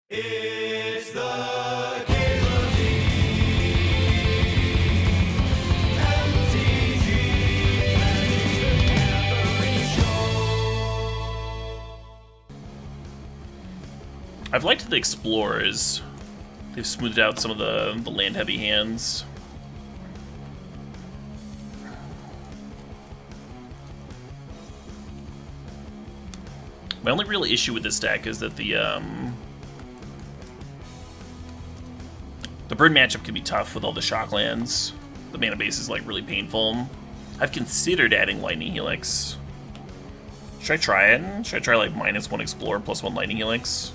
It's the CalebDMTG Show. I've liked the Explorers. They've smoothed out some of the land-heavy hands. My only real issue with this deck is that the burn matchup can be tough with all the shock lands. The mana base is like really painful. I've considered adding Lightning Helix. Should I try it? Should I try like -1 Explore +1 Lightning Helix?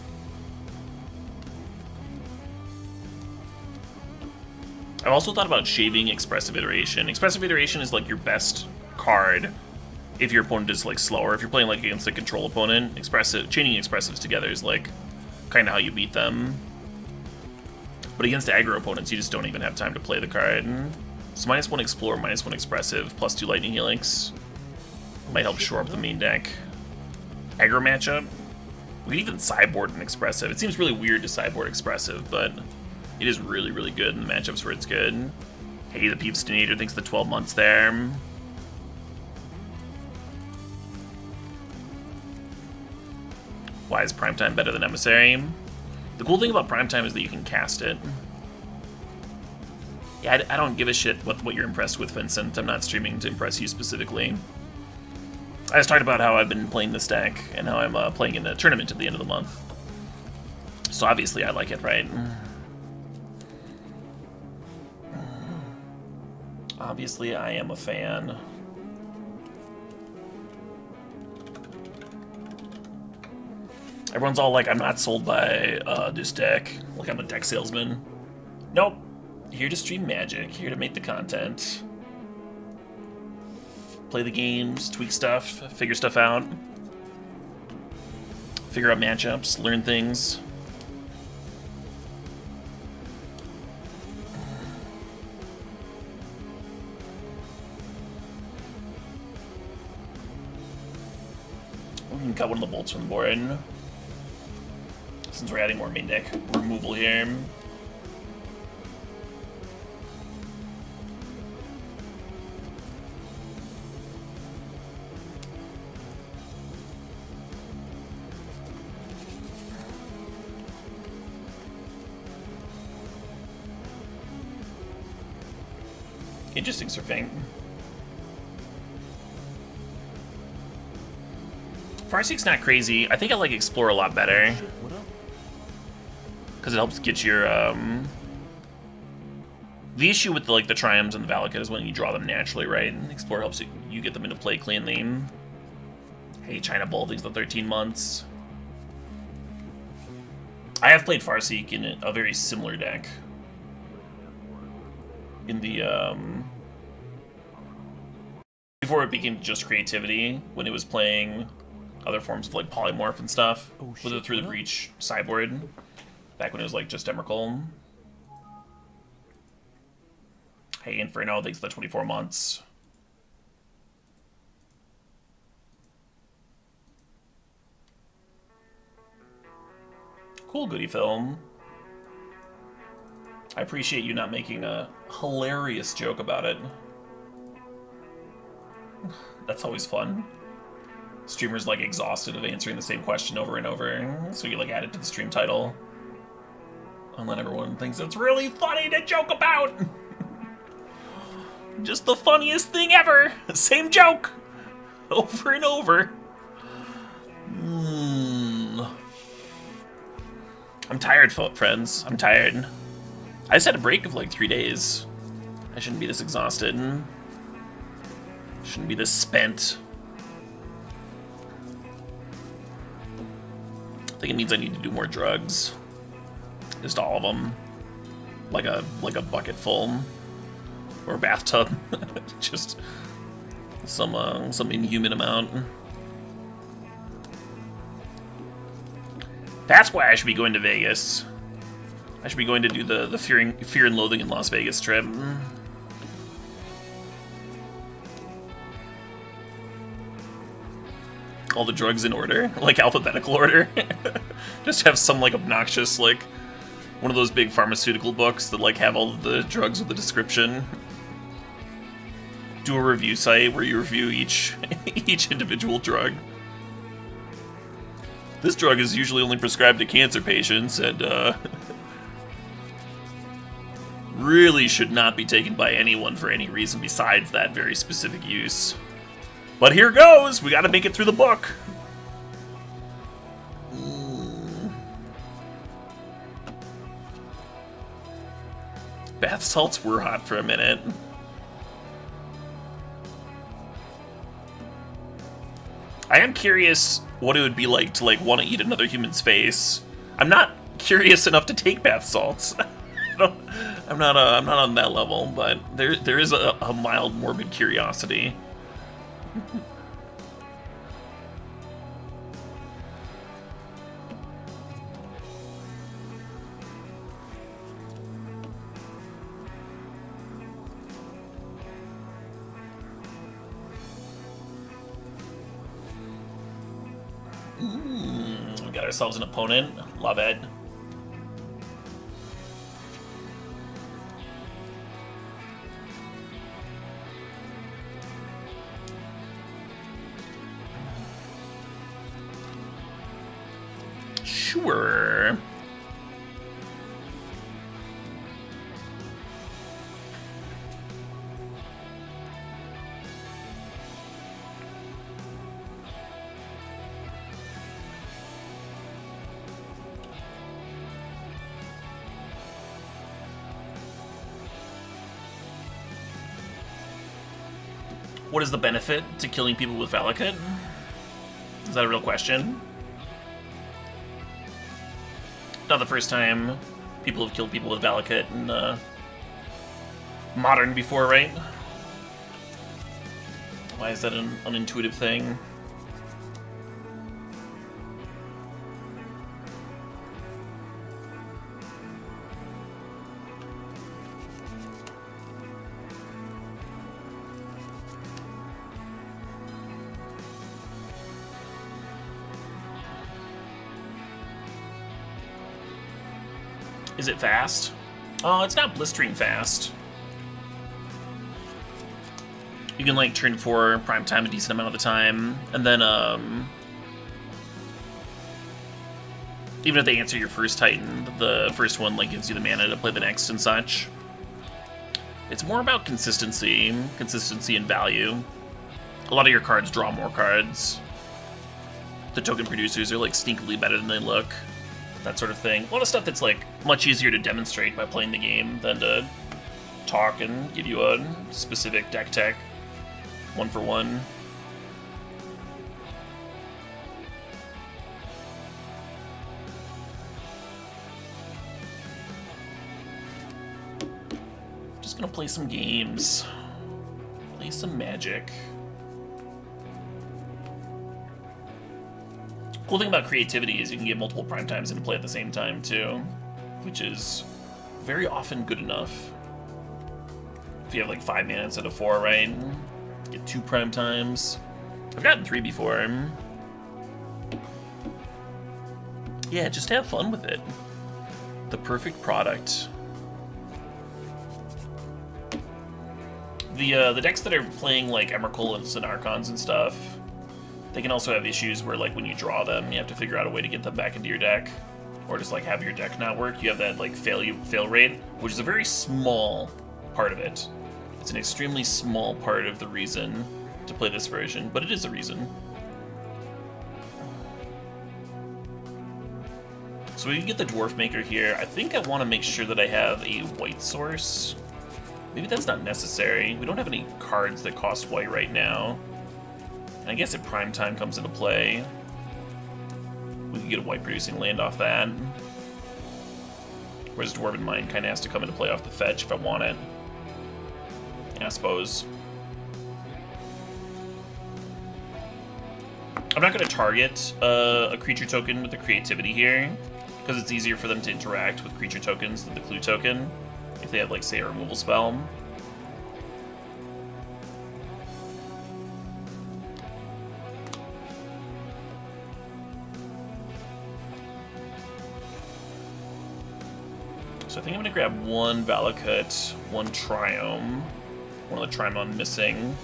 I've also thought about shaving Expressive Iteration. Expressive Iteration is like your best card if your opponent is like slower. If you're playing like against a control opponent, chaining Expressives together is like kind of how you beat them. But against aggro opponents, you just don't even have time to play the card. So -1 Explore, -1 Expressive, +2 Lightning Helix might help shore up the main deck. Aggro matchup, we could even sideboard an Expressive. It seems really weird to sideboard Expressive, but it is really, really good in the matchups where it's good. Hey, the Peeps Detonator thinks the 12 months there. Why is Primetime better than Emissary? The cool thing about Primetime is that you can cast it. Yeah, I don't give a shit what you're impressed with, Vincent. I'm not streaming to impress you specifically. I just talked about how I've been playing this deck and how I'm playing in a tournament at the end of the month. So obviously I like it, right? Obviously I am a fan. Everyone's all like, I'm not sold by this deck. Like I'm a deck salesman. Nope. Here to stream Magic. Here to make the content. Play the games, tweak stuff, figure stuff out. Figure out matchups, learn things. We can cut one of the bolts from the board. Since we're adding more main deck removal here. Interesting, Sir Fang. Farseek's not crazy. I think I like Explore a lot better. Because it helps get your, The issue with the Triumphs and the Valakut is when you draw them naturally, right? And Explore helps you get them into play cleanly. Hey, China Bull thinks the 13 months. I have played Farseek in a very similar deck. In the, before it became just creativity, when it was playing other forms of polymorph and stuff, with it through the Breach sideboard. Back when it was just Emrakul. Hey, Inferno thanks the 24 months. Cool, Goody Film. I appreciate you not making a hilarious joke about it. That's always fun. Streamers exhausted of answering the same question over and over, so you add it to the stream title. And then everyone thinks it's really funny to joke about! Just the funniest thing ever! Same joke! Over and over. I'm tired, friends. I'm tired. I just had a break of 3 days. I shouldn't be this exhausted. Shouldn't be this spent. I think it means I need to do more drugs. Just all of them. Like a bucket full. Or a bathtub. Just some inhuman amount. That's why I should be going to Vegas. I should be going to do the Fear and Loathing in Las Vegas trip. all the drugs in order, like alphabetical order. Just have some like obnoxious like one of those big pharmaceutical books that like have all of the drugs with the description. Do a review site where you review each individual drug. This drug is usually only prescribed to cancer patients and really should not be taken by anyone for any reason besides that very specific use. But here goes! We gotta make it through the book! Bath salts were hot for a minute. I am curious what it would be like to like want to eat another human's face. I'm not curious enough to take bath salts. I'm not on that level, but there is a mild morbid curiosity. We got ourselves an opponent. Love it. Sure. What is the benefit to killing people with Valakut? Is that a real question? Not the first time people have killed people with Valakut in Modern before, right? Why is that an unintuitive thing? Is it fast? Oh, it's not blistering fast. You can like turn for prime time a decent amount of the time, and then even if they answer your first Titan, the first one like gives you the mana to play the next and such. It's more about consistency and value. A lot of your cards draw more cards. The token producers are like sneakily better than they look. That sort of thing. A lot of stuff that's like much easier to demonstrate by playing the game than to talk and give you a specific deck tech, one for one. Just gonna play some games. Play some Magic. Cool thing about creativity is you can get multiple prime times into play at the same time too, which is very often good enough. If you have like 5 mana instead of 4, right? Get 2 prime times. I've gotten 3 before. Yeah, just have fun with it. The perfect product. The decks that are playing like Emrakuls and Archons and stuff, they can also have issues where, like, when you draw them, you have to figure out a way to get them back into your deck, or just like have your deck not work. You have that like fail rate, which is a very small part of it. It's an extremely small part of the reason to play this version, but it is a reason. So we can get the Dwarf Maker here. I think I want to make sure that I have a white source. Maybe that's not necessary. We don't have any cards that cost white right now. I guess if prime time comes into play, we can get a white producing land off that. Whereas Dwarven Mine kind of has to come into play off the fetch if I want it. Yeah, I suppose. I'm not going to target a creature token with the creativity here, because it's easier for them to interact with creature tokens than the clue token, if they have, like, say, a removal spell. So I think I'm gonna grab one Valakut, one Triome, one of the Triome I'm missing.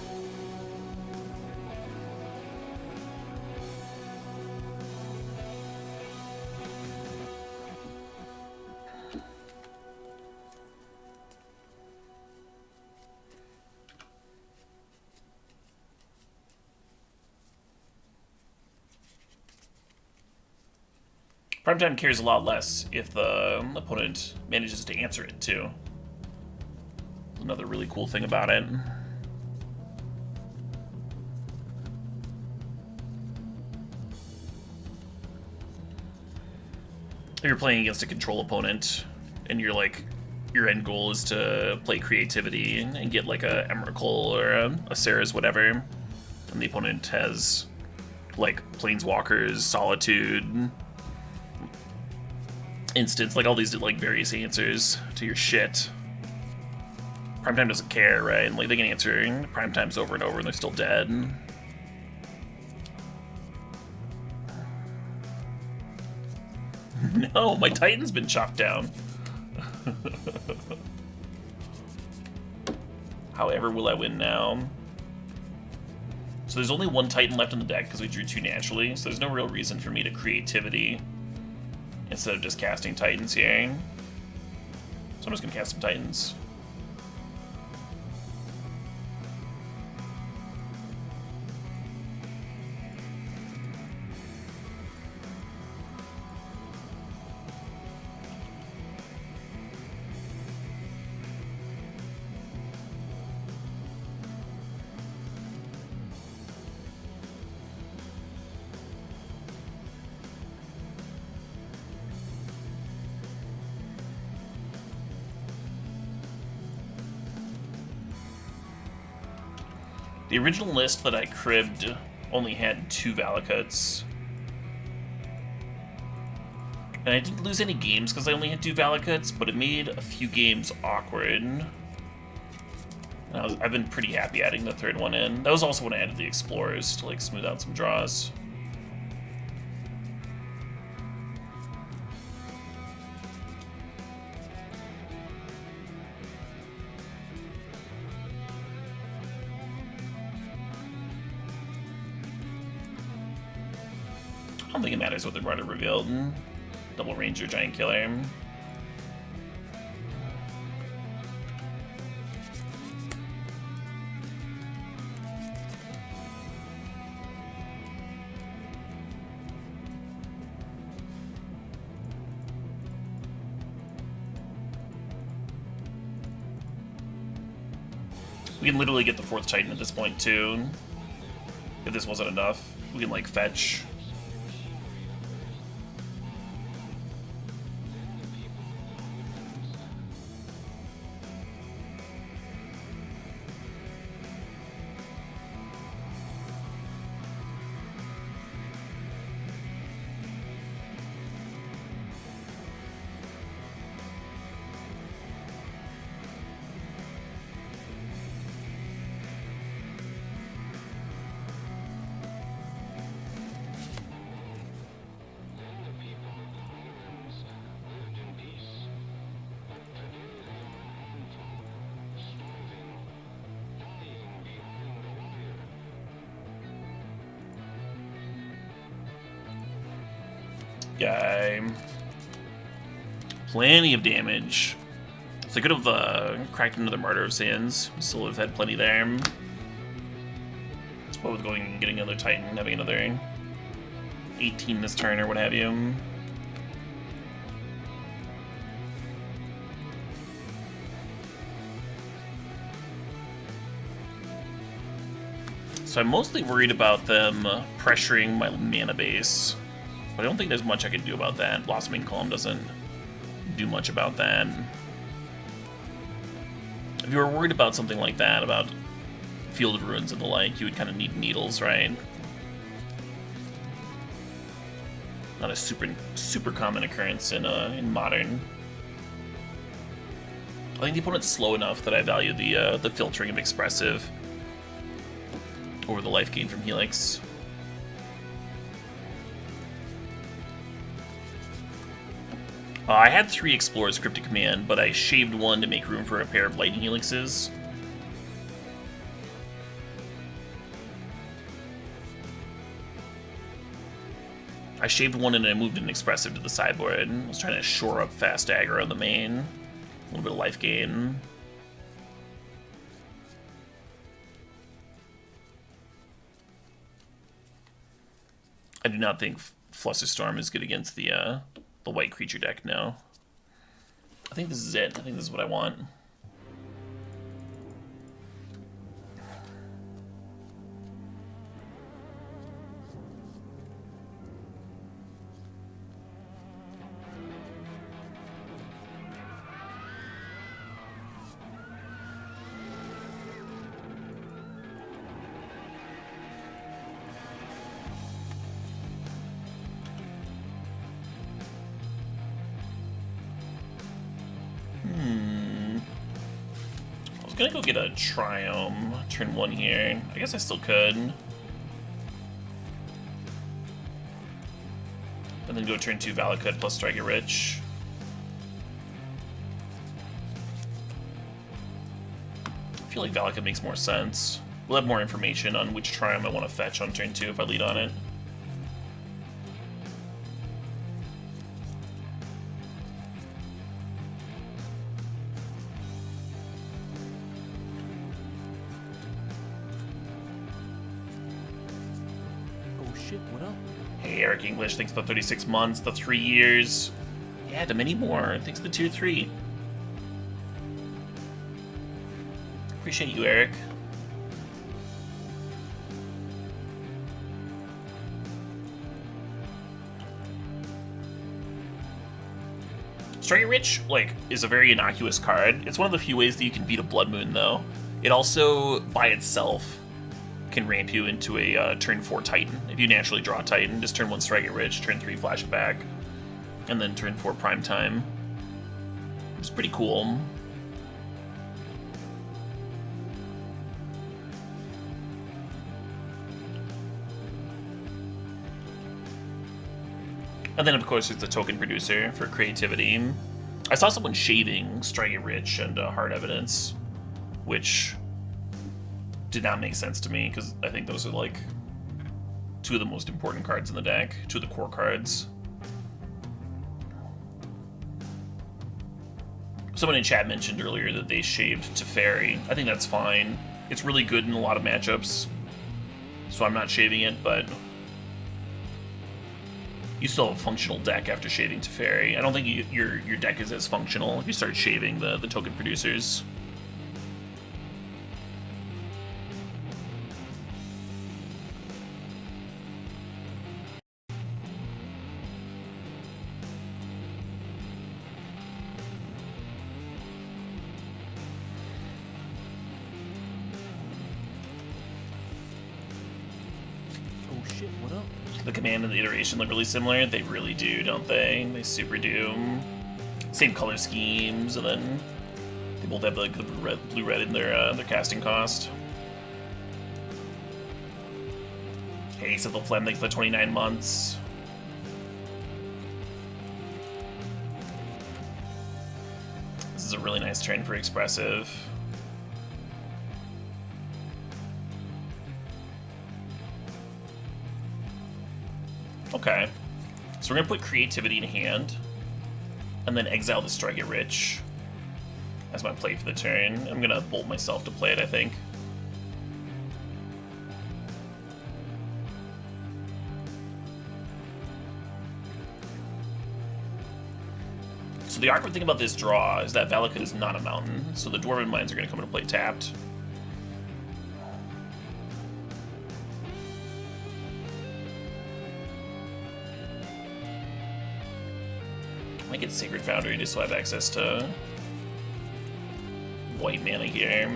Primetime cares a lot less if the opponent manages to answer it, too. Another really cool thing about it. If you're playing against a control opponent, and you're like, your end goal is to play creativity and get like a Emrakul or a Sarah's whatever, and the opponent has like Planeswalkers, Solitude, Instance, like all these like various answers to your shit. Primetime doesn't care, right? And, like they can answer Primetimes over and over and they're still dead. No, my Titan's been chopped down. However, will I win now? So there's only one Titan left in the deck because we drew 2 naturally, so there's no real reason for me to creativity instead of just casting Titans here. So I'm just gonna cast some Titans. The original list that I cribbed only had 2 Valakuts. And I didn't lose any games because I only had 2 Valakuts, but it made a few games awkward. And I've been pretty happy adding the 3rd one in. That was also when I added the Explorers to like smooth out some draws. I don't think it matters what the Martyr revealed. Double Ranger, Giant Killer. We can literally get the 4th Titan at this point, too. If this wasn't enough, we can, like, fetch. Guy. Plenty of damage. So I could have cracked another Martyr of Sands. Still would have had plenty there. But with going and getting another Titan, having another 18 this turn or what have you. So I'm mostly worried about them pressuring my mana base. But I don't think there's much I can do about that. Blossoming Calm doesn't do much about that. If you were worried about something like that, about Field of Ruins and the like, you would kind of need Needles, right? Not a super common occurrence in Modern. I think the opponent's slow enough that I value the filtering of Expressive over the life gain from Helix. I had 3 Explorer's Cryptic Command, but I shaved 1 to make room for a pair of Lightning Helixes. I shaved 1 and I moved an Expressive to the sideboard. I was trying to shore up fast aggro on the main. A little bit of life gain. I do not think Flusterstorm is good against the white creature deck now. I think this is it. I think this is what I want. I'm gonna go get a Triome, turn 1 here. I guess I still could. And then go turn 2 Valakut plus Strike It Rich. I feel like Valakut makes more sense. We'll have more information on which Triome I want to fetch on turn 2 if I lead on it. What up? Hey, Eric English, thanks for the 36 months, the 3 years. Yeah, to many more. Thanks for the tier 3. Appreciate you, Eric. Strike It Rich, like, is a very innocuous card. It's one of the few ways that you can beat a Blood Moon, though. It also, by itself, can ramp you into a turn 4 Titan. If you naturally draw a Titan, just turn 1 Strike It Rich, turn 3 Flash It Back, and then turn 4 Prime Time. Which is pretty cool. And then, of course, it's a token producer for creativity. I saw someone shaving Strike It Rich and Hard Evidence, which did not make sense to me, because I think those are, like, 2 of the most important cards in the deck, 2 of the core cards. Someone in chat mentioned earlier that they shaved Teferi. I think that's fine. It's really good in a lot of matchups, so I'm not shaving it, but you still have a functional deck after shaving Teferi. I don't think your deck is as functional if you start shaving the token producers. What up? The command and the iteration look really similar. They really do, don't they? They super do. Same color schemes, and then they both have like the blue-red in their casting cost. Hey, Sithel Phlegm, thanks for the 29 months. This is a really nice turn for Expressive. Okay, so we're gonna put Creativity in hand, and then exile the Strike It Rich as my play for the turn. I'm gonna bolt myself to play it, I think. So the awkward thing about this draw is that Valakut is not a mountain, so the Dwarven Mines are gonna come into play tapped. I might get Sacred Foundry just so I have access to white mana here.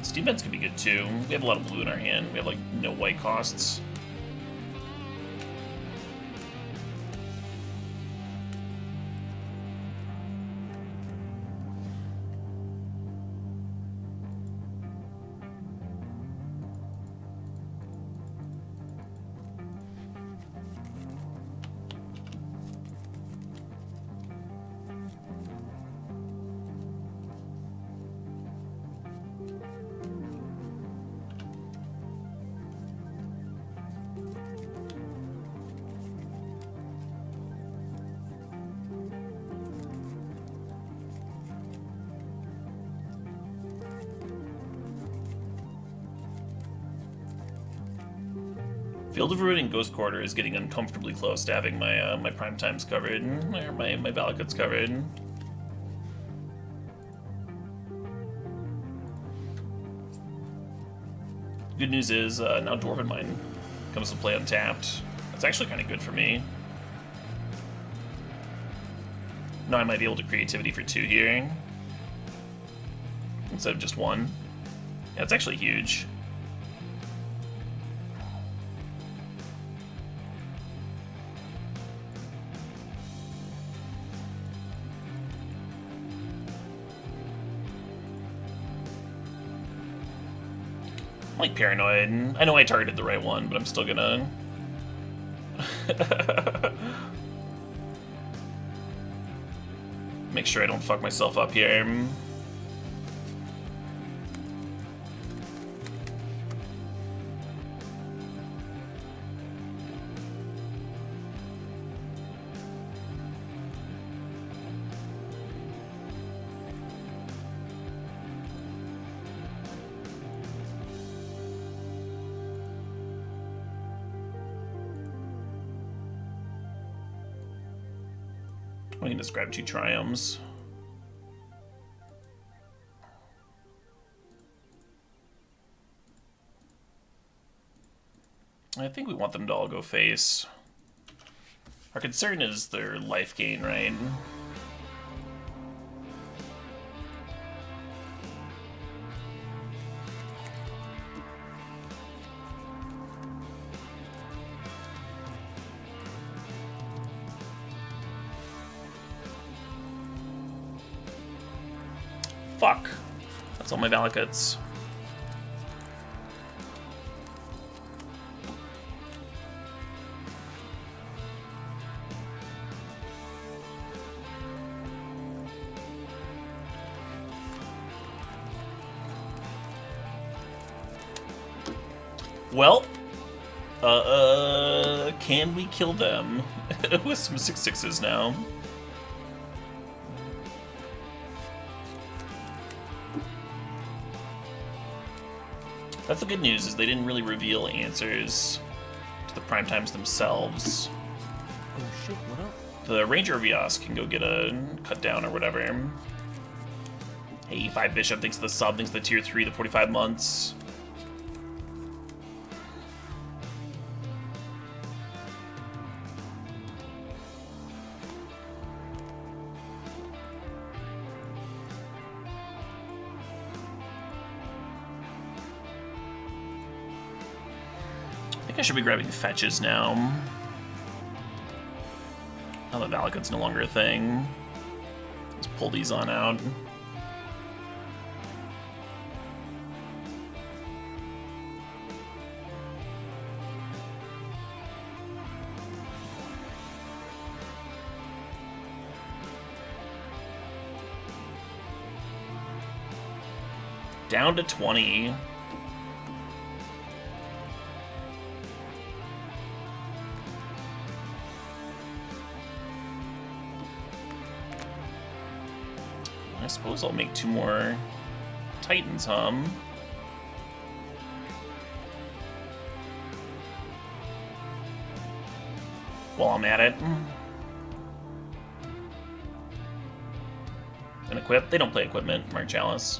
Steam Vents could be good too. We have a lot of blue in our hand. We have like no white costs. Field of Ruin and Ghost Quarter is getting uncomfortably close to having my my prime times covered, or my Valakuts covered. Good news is now Dwarven Mine comes to play untapped. That's actually kind of good for me. Now I might be able to creativity for 2 here instead of just 1. Yeah, it's actually huge. I'm like paranoid. I know I targeted the right one, but I'm still gonna... make sure I don't fuck myself up here. I can just grab 2 Triumphs. I think we want them to all go face. Our concern is their life gain, right? Fuck. That's all my Valakuts. Well, can we kill them with some 6/6s now? That's the good news, is they didn't really reveal answers to the prime times themselves. Oh shit, what up? The Ranger of Yas can go get a cut down or whatever. Hey, 5 Bishop thinks the sub, thinks the tier 3, the 45 months. I should be grabbing fetches now. Now that Valakut's no longer a thing. Let's pull these on out. Down to 20. I suppose I'll make 2 more Titans hum. While I'm at it. And equip. They don't play equipment, Mark Chalice.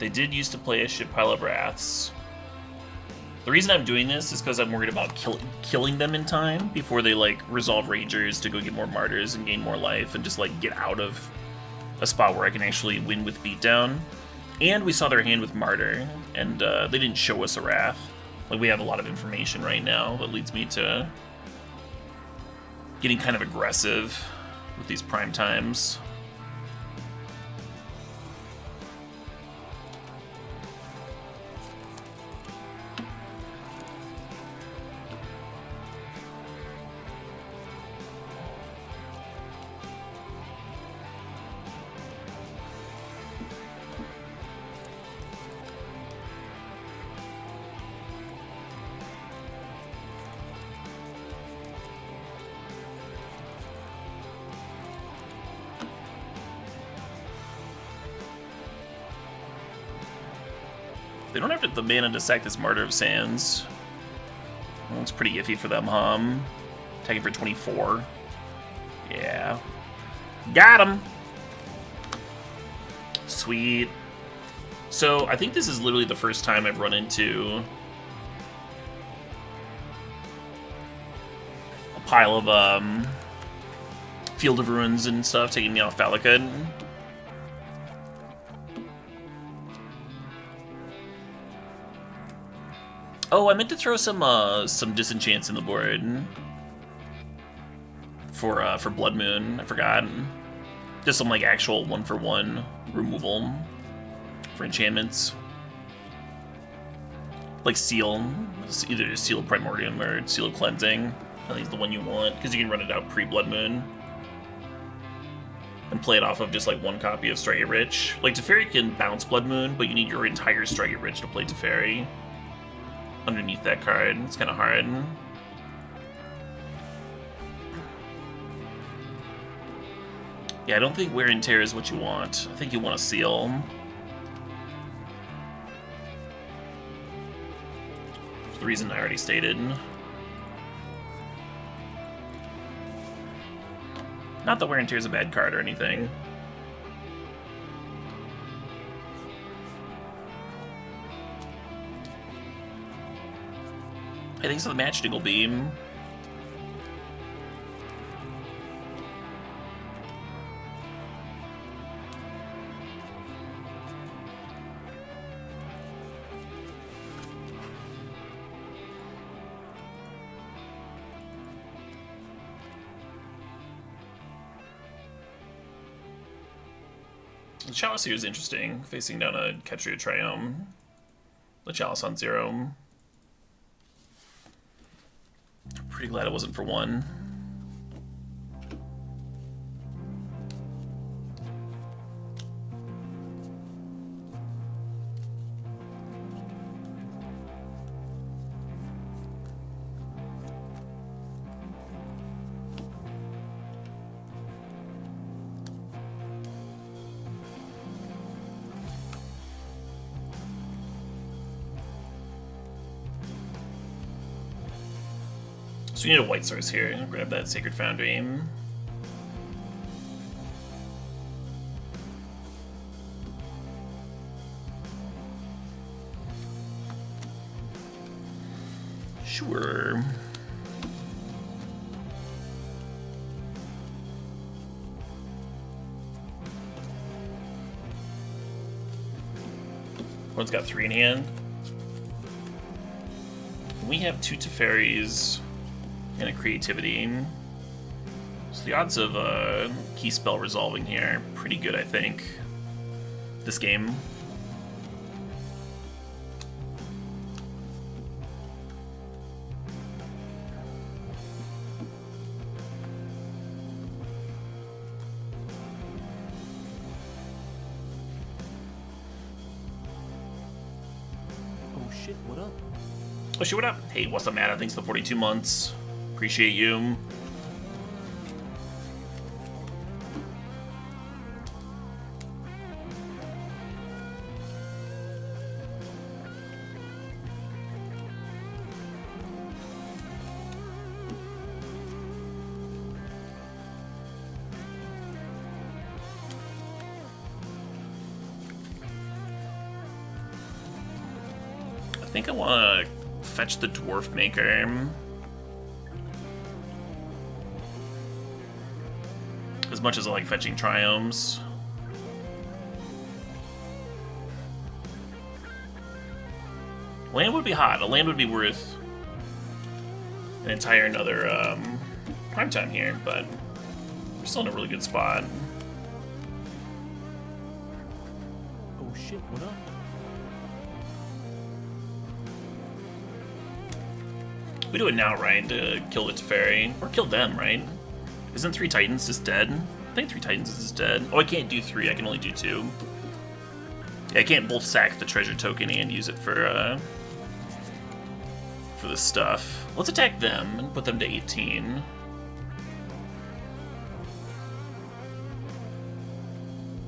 They did used to play a shit pile of Wraths. The reason I'm doing this is because I'm worried about killing them in time before they, like, resolve Rangers to go get more Martyrs and gain more life and just, like, get out of a spot where I can actually win with Beatdown. And we saw their hand with Martyr, and they didn't show us a Wrath. Like, we have a lot of information right now that leads me to getting kind of aggressive with these prime times. They don't have the mana to sack this Martyr of Sands. Well, it's pretty iffy for them, Attacking for 24. Yeah. Got him! Sweet. So, I think this is literally the first time I've run into a pile of, Field of Ruins and stuff taking me off Valakut. Oh, I meant to throw some disenchants in the board for Blood Moon. I forgot. Just some like actual 1-for-1 removal for enchantments, like Seal, either Seal of Primordium or Seal of Cleansing. I think it's the one you want because you can run it out pre-Blood Moon and play it off of just like one copy of Strike It Rich. Like Teferi can bounce Blood Moon, but you need your entire Strike It Rich to play Teferi. Underneath that card, it's kind of hard. Yeah, I don't think Wear and Tear is what you want. I think you want a Seal. For the reason I already stated. Not that Wear and Tear is a bad card or anything. I think so. The Match Diggle Beam. The Chalice here is interesting, facing down a Ketria Triome. The Chalice on 0. Pretty glad it wasn't for 1. So we need a white source here. Grab that Sacred Foundry. Sure. One's got 3 in hand. We have 2 Teferis and a Creativity. So the odds of a key spell resolving here are pretty good, I think, this game. Oh shit, what up? Oh shit, what up? Hey, what's up, Matt? Thanks for the 42 months. Appreciate you. I think I want to fetch the Dwarf Maker. As much as I like fetching Triomes. Land would be hot. A land would be worth an entire another prime time here, but we're still in a really good spot. Oh shit, what up? We do it now, right? To kill the Teferi. Or kill them, right? Isn't 3 Titans just dead? I think 3 Titans is just dead. Oh, I can't do 3. I can only do 2. Yeah, I can't both sack the treasure token and use it for this stuff. Let's attack them and put them to 18.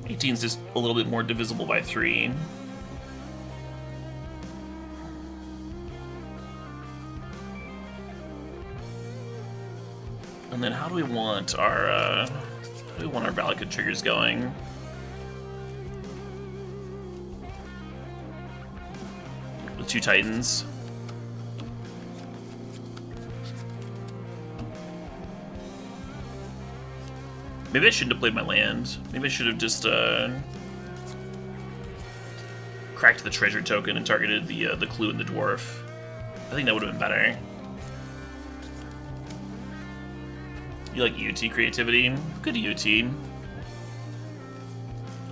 Eighteen's just a little bit more divisible by 3. And then how do we want our Valakut triggers going? With 2 Titans. Maybe I shouldn't have played my land. Maybe I should have just cracked the treasure token and targeted the clue and the dwarf. I think that would have been better. You like UT creativity? Good UT. I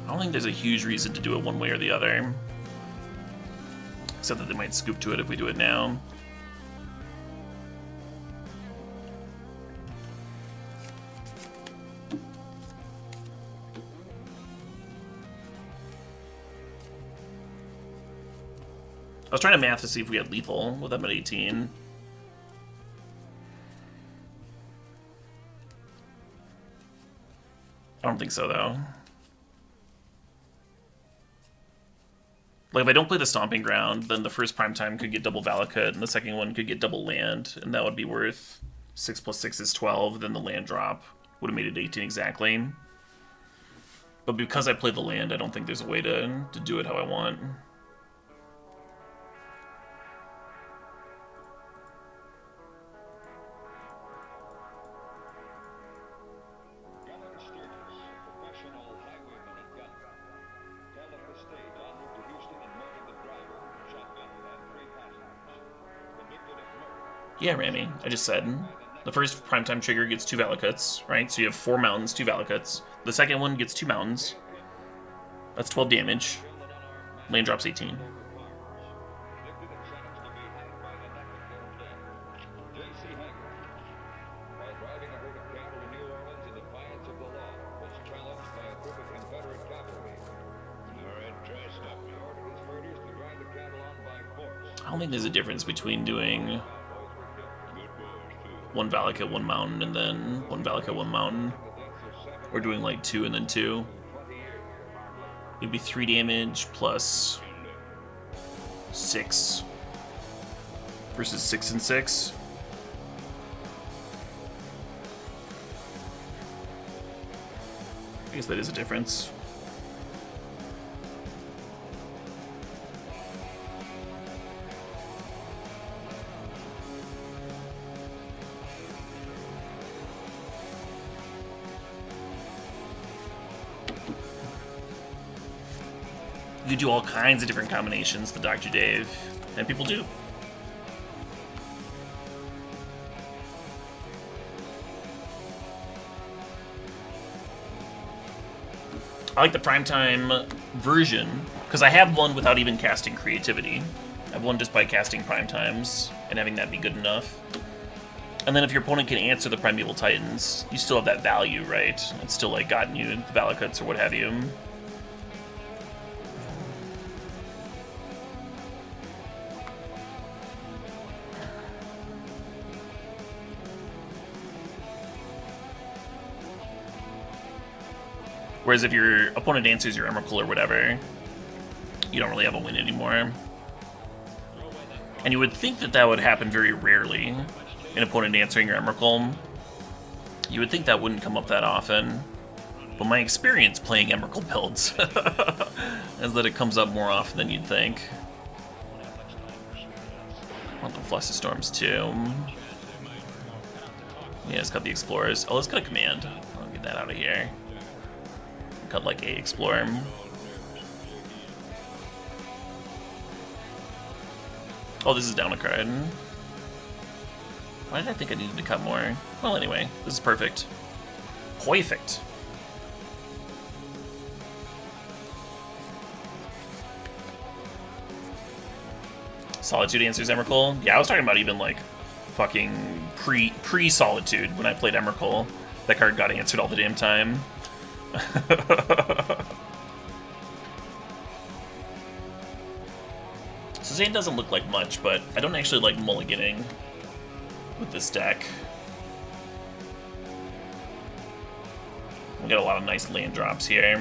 don't think there's a huge reason to do it one way or the other. Except that they might scoop to it if we do it now. I was trying to math to see if we had lethal with them at 18. I don't think so, though. Like, if I don't play the Stomping Ground, then the first primetime could get double Valakut, and the second one could get double land, and that would be worth 6 plus 6 is 12, then the land drop would have made it 18 exactly. But because I play the land, I don't think there's a way to do it how I want. Yeah, Rami, I just said. The first primetime trigger gets 2 Valakuts, right? So you have 4 mountains, 2 Valakuts. The second one gets 2 mountains. That's 12 damage. Land drops 18. I don't think there's a difference between doing 1 Valakut, 1 mountain, and then 1 Valakut, 1 mountain. Or doing like 2 and then 2. It'd be 3 damage plus 6 versus 6 and 6. I guess that is a difference. You do all kinds of different combinations, the Dr. Dave, and people do. I like the primetime version, because I have one without even casting creativity. I have one just by casting primetimes, and having that be good enough. And then if your opponent can answer the Primeval Titans, you still have that value, right? It's still like gotten you the Valakuts or what have you. Whereas if your opponent answers your Emrakul or whatever, you don't really have a win anymore. And you would think that that would happen very rarely, an opponent answering your Emrakul. You would think that wouldn't come up that often. But my experience playing Emrakul builds is that it comes up more often than you'd think. I want the Fluster Storms too. Yeah, let's cut the Explorers. Oh, let's cut a command. I'll get that out of here. Cut like a Explorer. Oh, this is down a card. Why did I think I needed to cut more? Well, anyway, this is perfect. Perfect. Solitude answers Emrakul. Yeah, I was talking about even like fucking pre-Solitude when I played Emrakul. That card got answered all the damn time. So Zane doesn't look like much, but I don't actually like mulliganing with this deck. We got a lot of nice land drops here.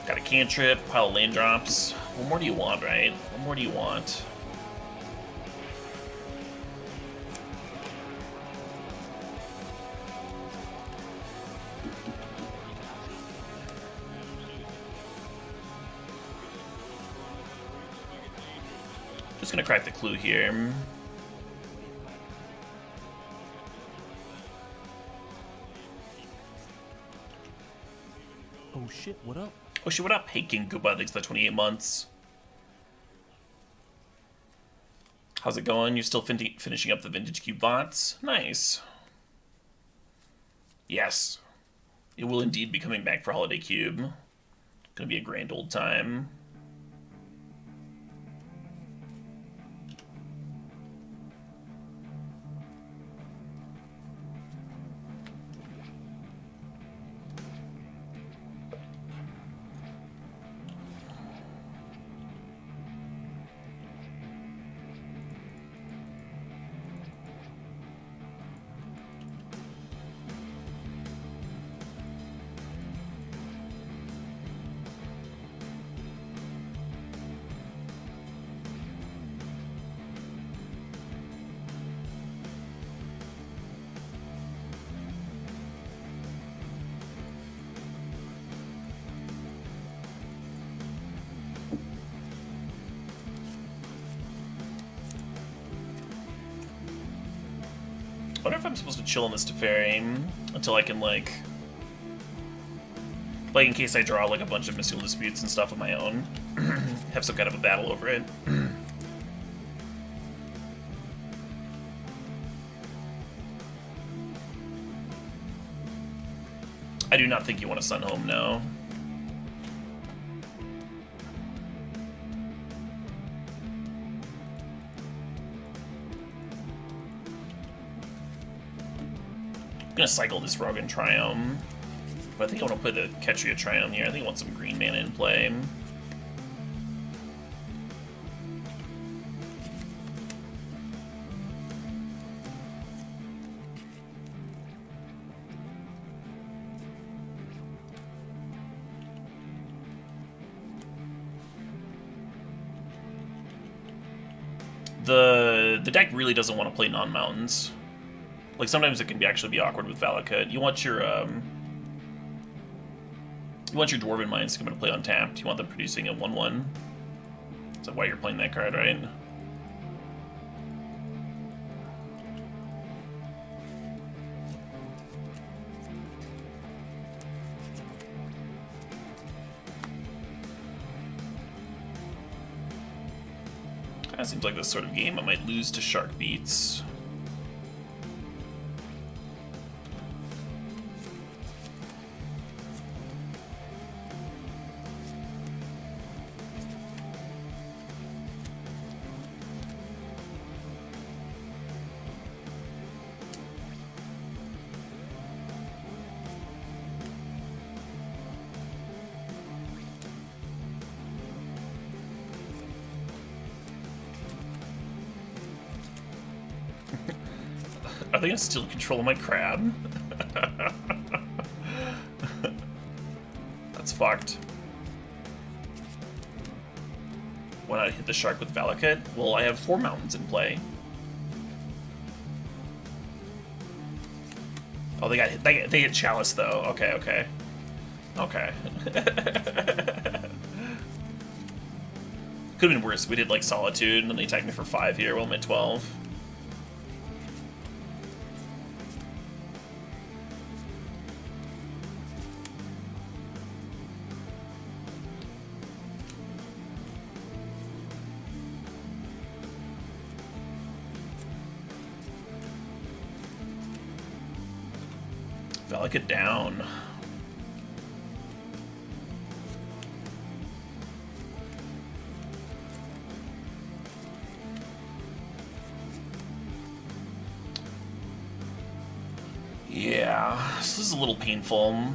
Got a cantrip, pile of land drops. What more do you want, right? What more do you want? Just gonna crack the clue here. Oh shit, what up? Oh shit, what up? Hey, King Koopa, thanks for the 28 months. How's it going? You're still finishing up the Vintage Cube bots? Nice. Yes. It will indeed be coming back for Holiday Cube. Gonna be a grand old time. I wonder if I'm supposed to chill on this Teferi until I can, like, in case I draw, like, a bunch of mystical disputes and stuff of my own. Have some kind of a battle over it. I do not think you want to Sun Home, no. I'm gonna cycle this Rogue and Triumph, but I think I want to play the Ketria Triumph here. I think I want some green mana in play. The deck really doesn't want to play non-mountains. Like, sometimes it can actually be awkward with Valakut. You want your Dwarven Mines to come into play untapped. You want them producing a 1/1. Is that why you're playing that card, right? Kinda seems like this sort of game I might lose to Shark Beats. Are they gonna steal control of my crab? That's fucked. Why not hit the shark with Valakut? Well, I have 4 mountains in play. Oh, they hit Chalice though. Okay, okay. Okay. Could have been worse. We did like Solitude and then they attacked me for 5 here while I'm at 12. Valakut down. Yeah, so this is a little painful.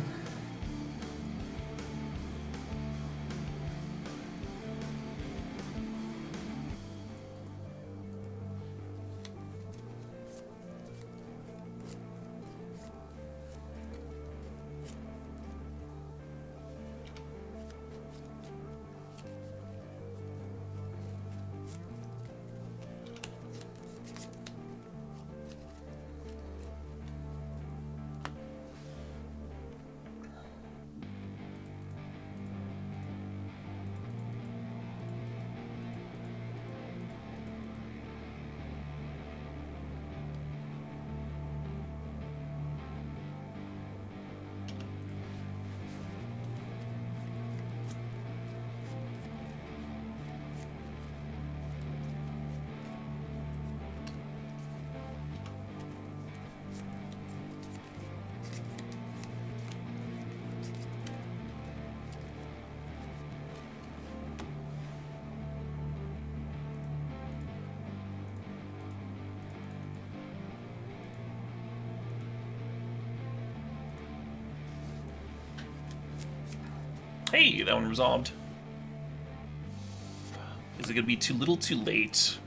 Hey, that one resolved. Is it gonna be too little too late?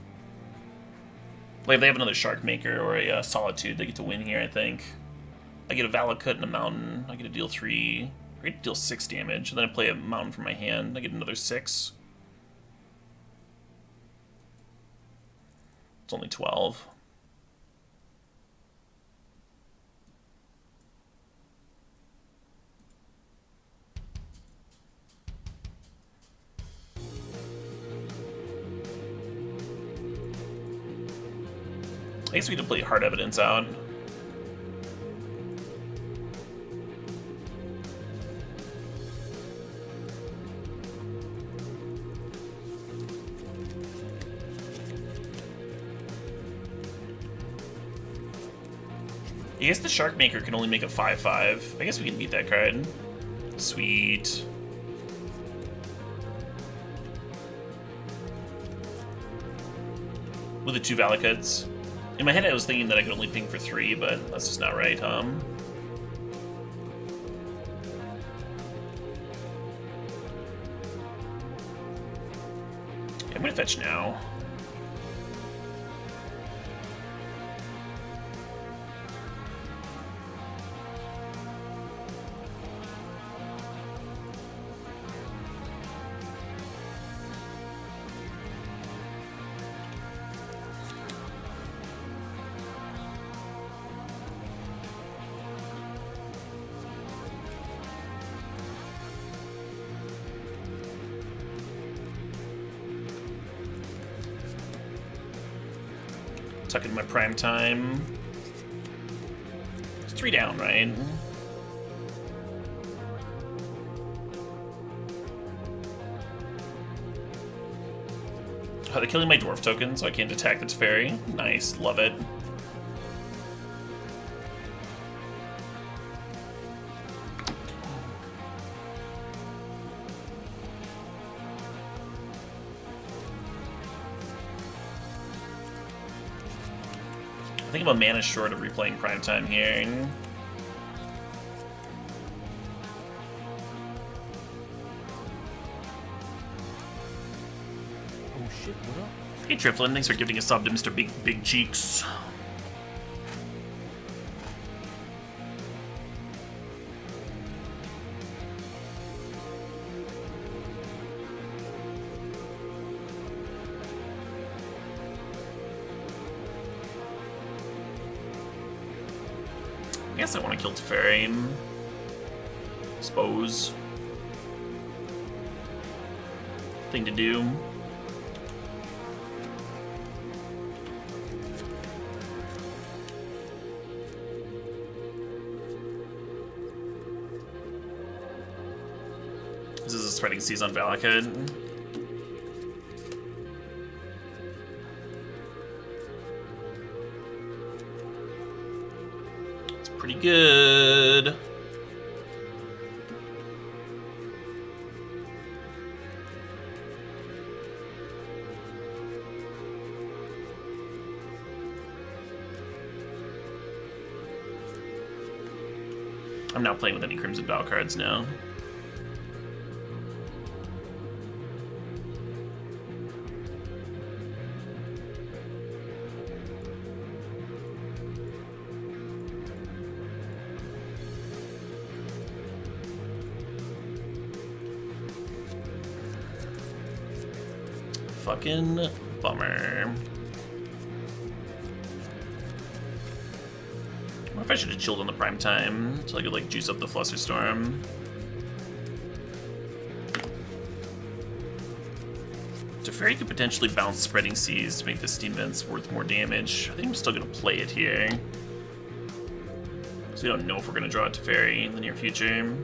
Like, if they have another Shark Maker or a Solitude, they get to win here, I think. I get a Valakut and a Mountain. I get to deal 3. I get to deal 6 damage. And then I play a Mountain from my hand. I get another 6. It's only 12. I guess we need to play Hard Evidence out. I guess the Shark Maker can only make a 5/5. I guess we can beat that card. Sweet. With the 2 Valakuts. In my head, I was thinking that I could only ping for 3, but that's just not right, I'm gonna fetch now. Tuck in my prime time. It's 3 down, right? Oh, they're killing my dwarf token, so I can't attack the Teferi. Nice, love it. I think I'm a mana short of replaying Primetime here. Oh shit, what up? Hey Triflin, thanks for giving a sub to Mr. Big Cheeks. I guess I want to kill Teferi. Suppose. Thing to do. This is a Spreading Seas on Valakut. It's pretty good. I'm not playing with any Crimson Vow cards now. Fucking bummer. What if I should have chilled on the prime time so I could like juice up the Flusterstorm? Teferi could potentially bounce Spreading Seas to make the Steam Vents worth more damage. I think I'm still gonna play it here. So we don't know if we're gonna draw a Teferi in the near future.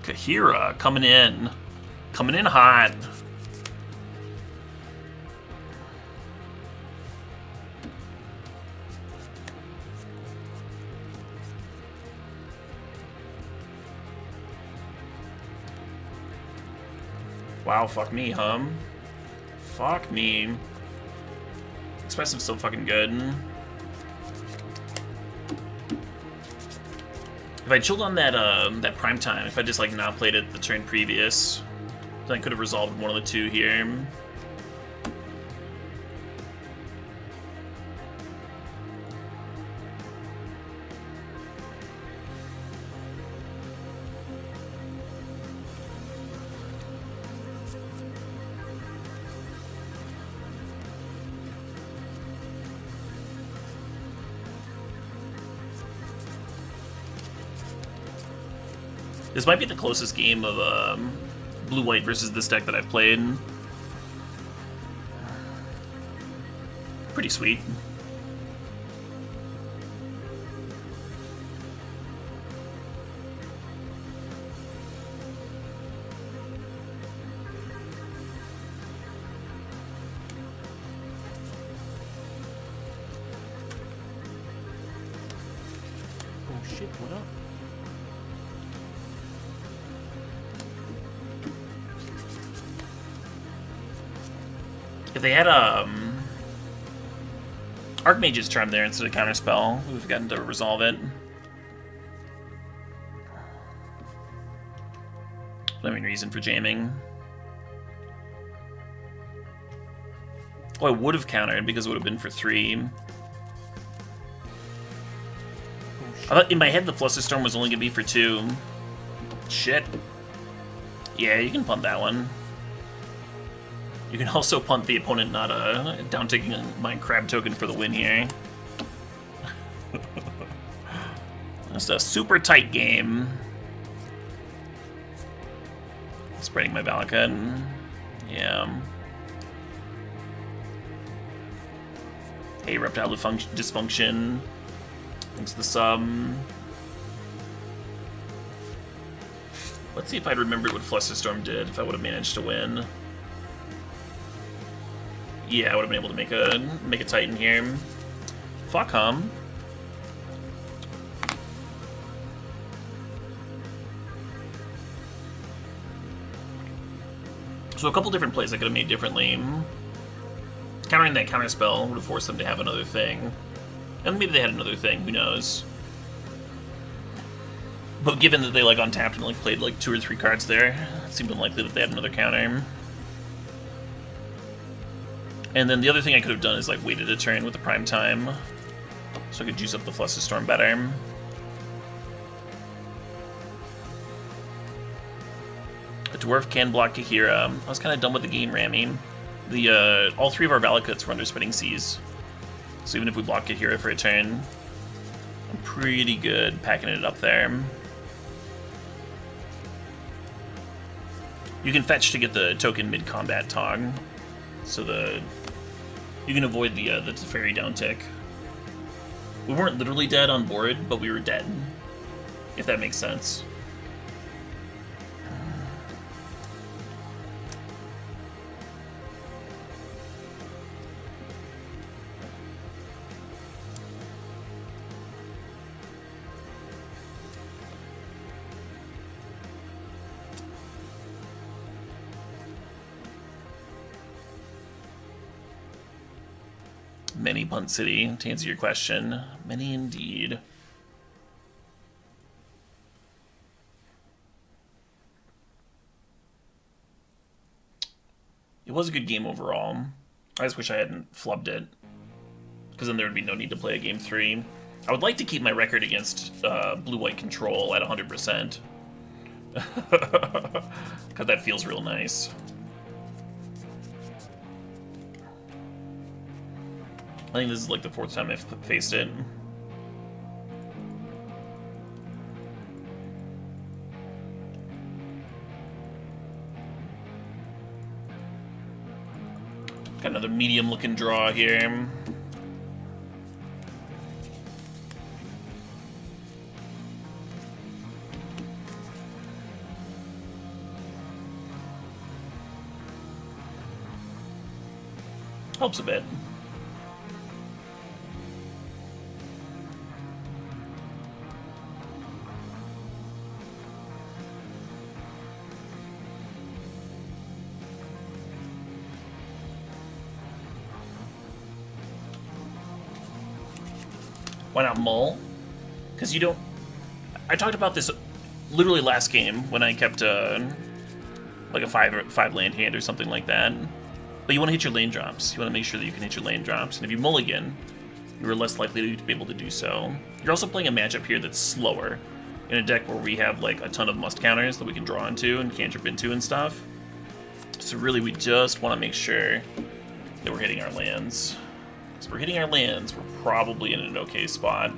Kahira coming in. Coming in hot. Wow, fuck me, hum. Fuck me. Expressive's so fucking good. If I chilled on that that prime time, if I just like not played it the turn previous, then I could have resolved one of the two here. This might be the closest game of blue-white versus this deck that I've played. Pretty sweet. Oh shit, what up? If they had Archmage's Charm there instead of Counterspell, we've gotten to resolve it. No main reason for jamming. Oh, I would have countered because it would have been for 3. I thought in my head the Flusterstorm was only going to be for 2. Shit. Yeah, you can punt that one. You can also punt the opponent not down-taking my crab token for the win here. That's a super tight game. Spreading my Valakut. Yeah. Hey, Reptile Dysfunction. Thanks to the sub. Let's see if I'd remembered what Flusterstorm did if I would have managed to win. Yeah, I would have been able to make a Titan here. Fuck hum. So a couple different plays I could have made differently. Countering that counterspell would have forced them to have another thing. And maybe they had another thing, who knows. But given that they like untapped and like played like 2 or 3 cards there, it seemed unlikely that they had another counter. And then the other thing I could have done is like waited a turn with the prime time, so I could juice up the Flusterstorm better. A Dwarf can block Kahira. I was kind of done with the game ramming. The all 3 of our Valakuts were under Spinning Seas, so even if we block Kahira for a turn, I'm pretty good packing it up there. You can fetch to get the token mid-combat Tog, so you can avoid the Teferi downtick. We weren't literally dead on board, but we were dead, if that makes sense. Many Punt City, to answer your question. Many indeed. It was a good game overall. I just wish I hadn't flubbed it, because then there would be no need to play a game 3. I would like to keep my record against blue-white control at 100%. Because that feels real nice. I think this is like the 4th time I've faced it. Got another medium looking draw here. Helps a bit. Why not mull? Because you don't... I talked about this literally last game when I kept like a five land hand or something like that. But you want to hit your lane drops. You want to make sure that you can hit your lane drops. And if you mulligan, you're less likely to be able to do so. You're also playing a matchup here that's slower. In a deck where we have like a ton of must counters that we can draw into and cantrip into and stuff. So really we just want to make sure that we're hitting our lands. So we're hitting our lands, we're probably in an okay spot.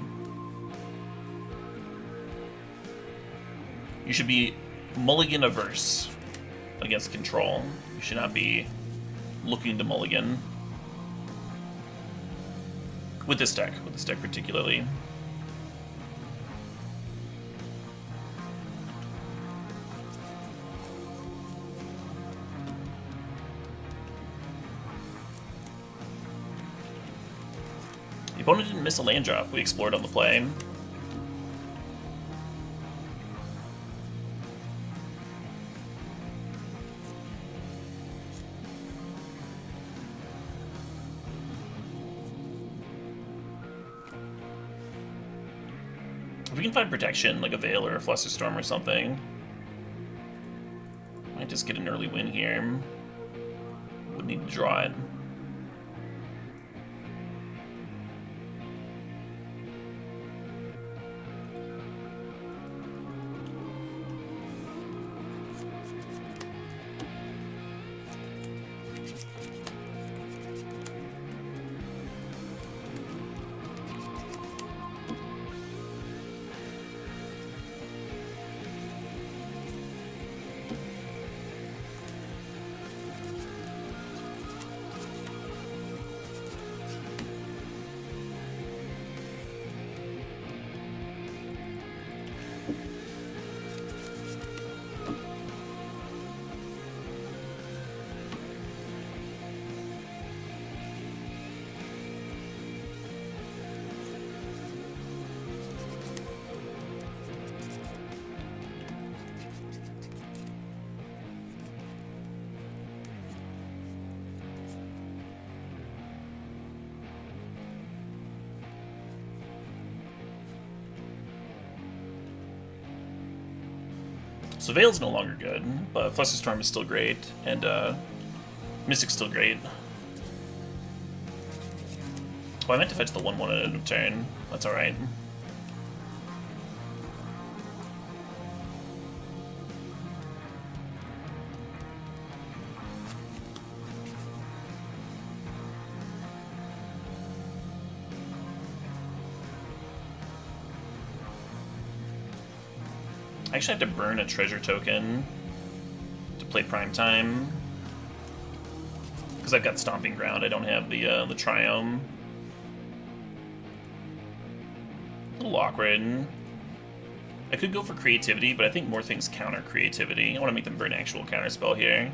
You should be mulligan averse against control. You should not be looking to mulligan. With this deck particularly. The opponent didn't miss a land drop. We explored on the play. If we can find protection, like a Veil or a Flusterstorm or something, might just get an early win here. Would need to draw it. So Veil's no longer good, but Flusterstorm is still great, and Mystic's still great. Oh, I meant to fetch the 1/1 at end of turn. That's alright. I actually have to burn a treasure token to play Prime Time. Because I've got Stomping Ground, I don't have the Triome. A little awkward. I could go for Creativity, but I think more things counter Creativity. I want to make them burn actual counterspell here.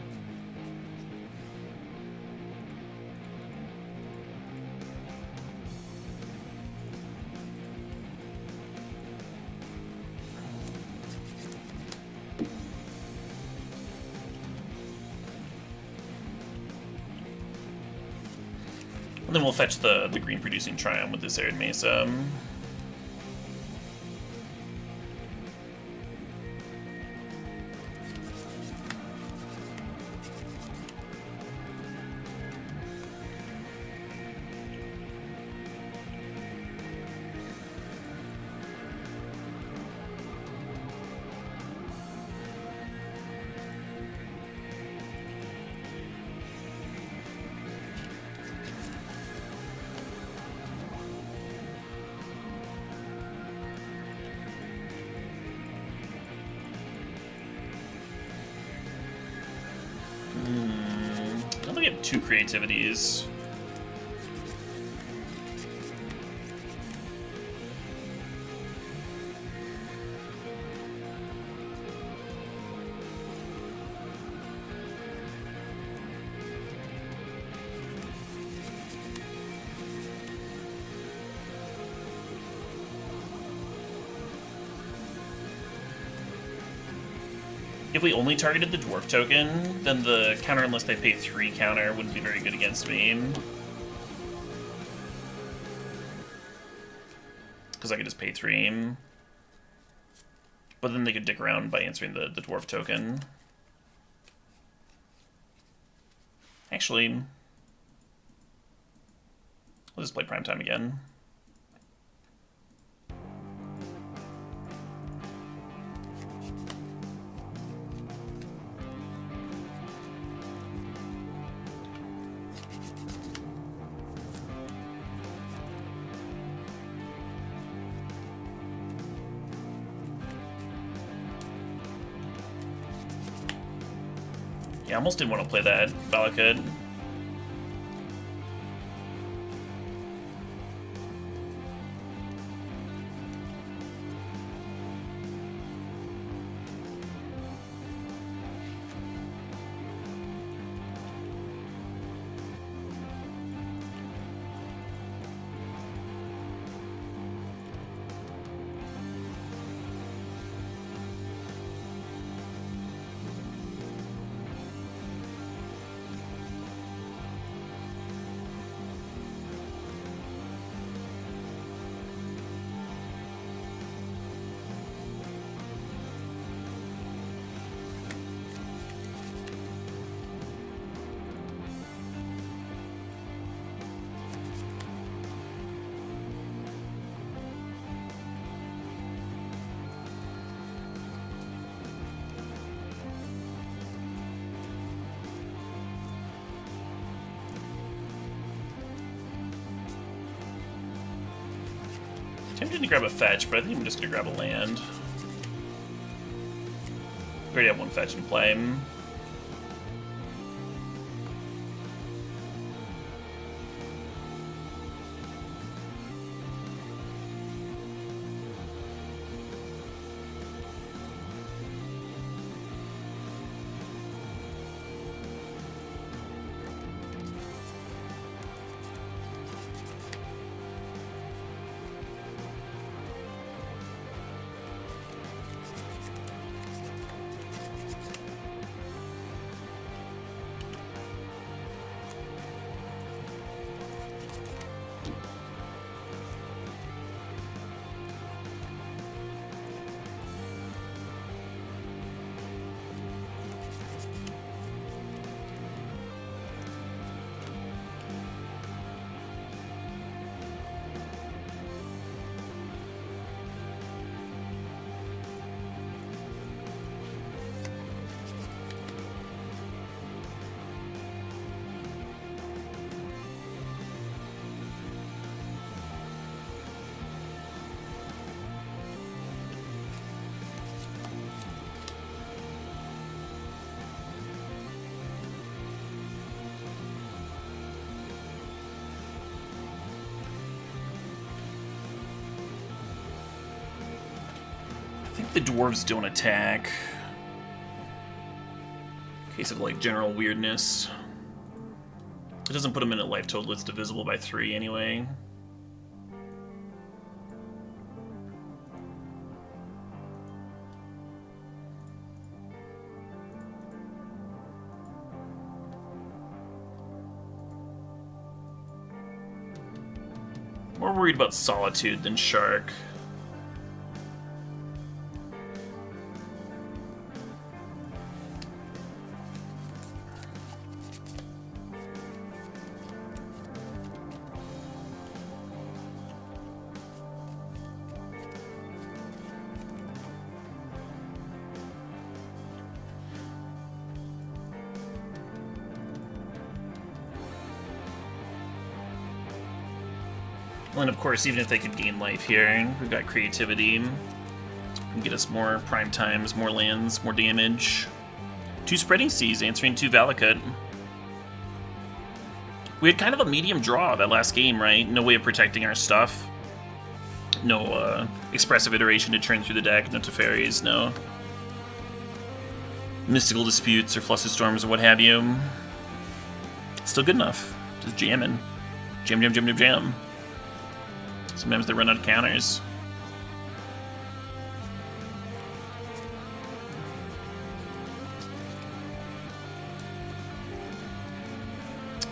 And then we'll fetch the green producing Triumph with this Arid Mesa. I don't think I have 2 creativities. If we only targeted the dwarf token, then the counter unless they pay 3 counter wouldn't be very good against me. Because I could just pay 3. But then they could dick around by answering the dwarf token. Actually, we'll just play primetime again. Yeah, I almost didn't want to play that Valakut. Tempted to grab a fetch, but I think I'm just gonna grab a land. We already have 1 fetch in play. I think the dwarves don't attack. Case of like general weirdness. It doesn't put them in a life total, it's divisible by 3 anyway. More worried about Solitude than Shark. And of course, even if they could gain life here, we've got creativity. Can get us more prime times, more lands, more damage. 2 Spreading Seas, answering 2 Valakut. We had kind of a medium draw that last game, right? No way of protecting our stuff. No expressive iteration to turn through the deck, no Teferis, no mystical disputes or flustered storms or what have you. Still good enough. Just jamming. Jam, jam, jam, jam, jam. Sometimes they run out of counters.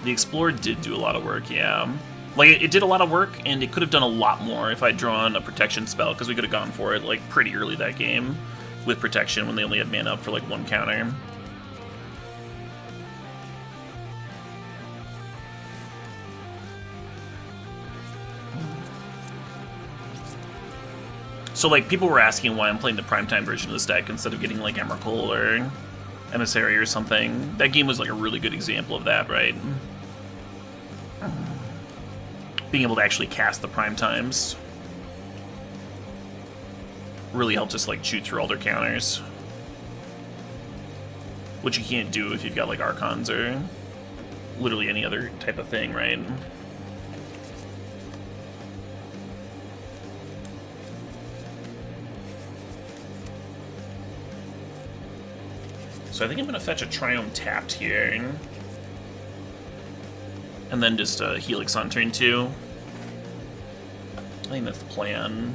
The Explorer did do a lot of work, yeah. Like, it did a lot of work, and it could have done a lot more if I'd drawn a protection spell, because we could have gone for it, like, pretty early that game with protection when they only had mana up for, like, 1 counter. So, like, people were asking why I'm playing the primetime version of this deck instead of getting, like, Emrakul or Emissary or something. That game was, like, a really good example of that, right? Being able to actually cast the primetimes really helped us, like, shoot through all their counters. Which you can't do if you've got, like, Archons or literally any other type of thing, right? So I think I'm going to fetch a Triome tapped here. And then just a Helix on turn 2. I think that's the plan.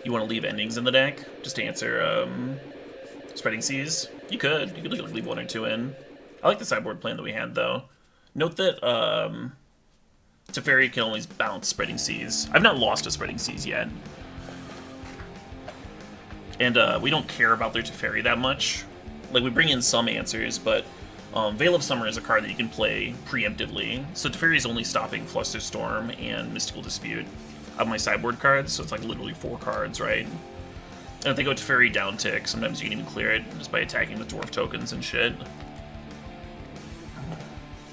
You want to leave endings in the deck? Just to answer Spreading Seas? You could. You could leave 1 or 2 in. I like the sideboard plan that we had, though. Note that Teferi can only bounce Spreading Seas. I've not lost a Spreading Seas yet. And we don't care about their Teferi that much. Like, we bring in some answers, but Veil of Summer is a card that you can play preemptively. So Teferi is only stopping Flusterstorm and Mystical Dispute of my sideboard cards, so it's like literally 4 cards, right? And if they go Teferi down tick, sometimes you can even clear it just by attacking the Dwarf tokens and shit.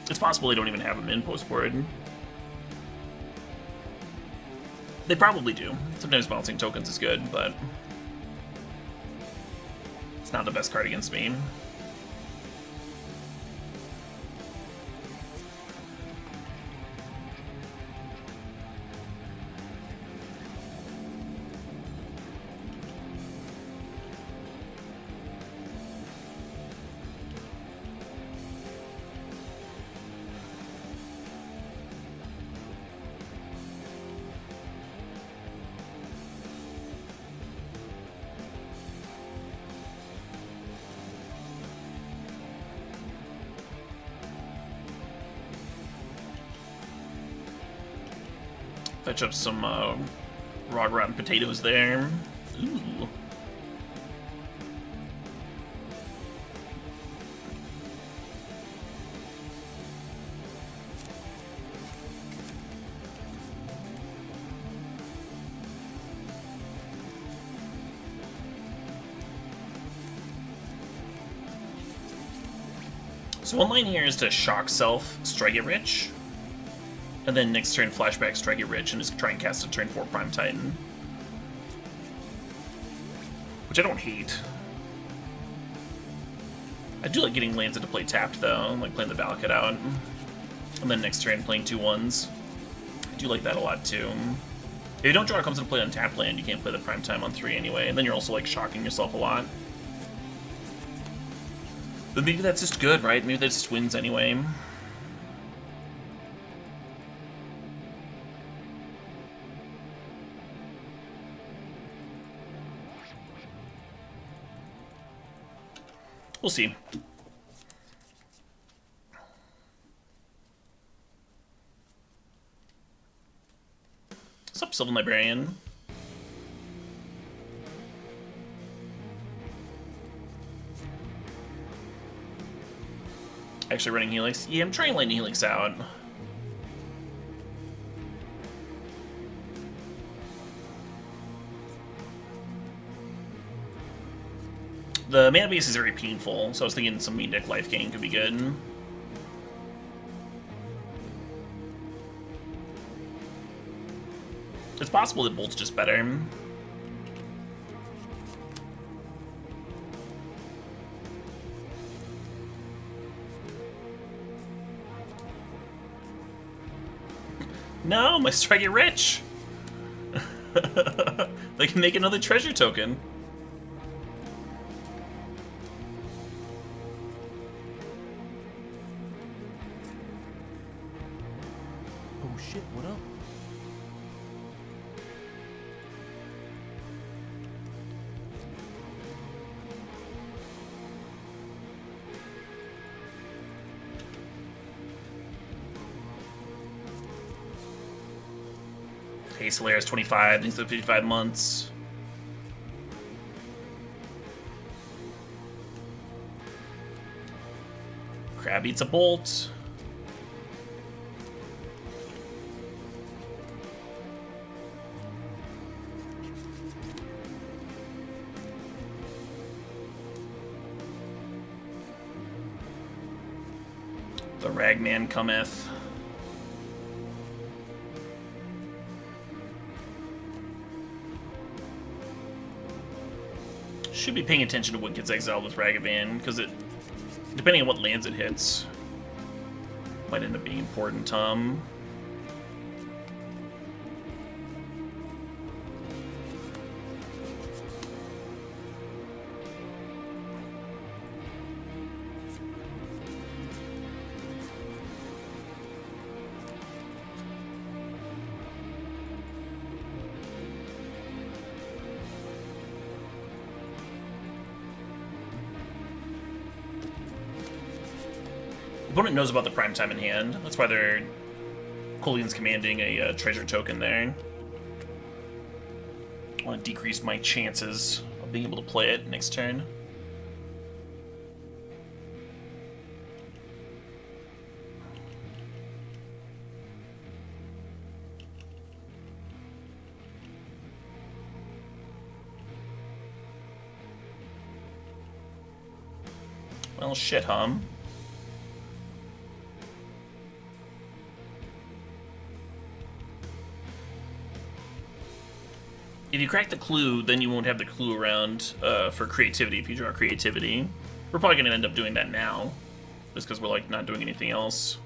It's possible they don't even have them in postboard. They probably do. Sometimes bouncing tokens is good, but it's not the best card against me. Fetch up some raw rotten potatoes there. Ooh. So one line here is to shock self, strike it rich. And then next turn, flashback, strike it rich, and just try and cast a turn 4 Prime Titan. Which I don't hate. I do like getting lands into play tapped, though, like playing the Valakut out. And then next turn, playing 2/1s. I do like that a lot, too. If you don't draw, it comes into play on tapped land, you can't play the Prime Time on 3 anyway, and then you're also, like, shocking yourself a lot. But maybe that's just good, right? Maybe that just wins anyway. We'll see. What's up, Sylvan Librarian? Actually running Helix? Yeah, I'm trying letting Helix out. The mana base is very painful, so I was thinking some main deck life gain could be good. It's possible that Bolt's just better. No, my Strike It Rich! They can make another treasure token. Oh shit, what up? Ace Hilarious 25, needs to 55 months. Crab eats a bolt. The Ragman cometh. Should be paying attention to what gets exiled with Ragavan, because it, depending on what lands it hits, might end up being important. Opponent knows about the prime time in hand. That's why they're Colian's commanding a treasure token there. I want to decrease my chances of being able to play it next turn. Well, shit, hum. If you crack the clue, then you won't have the clue around for creativity if you draw creativity. We're probably going to end up doing that now, just because we're like not doing anything else.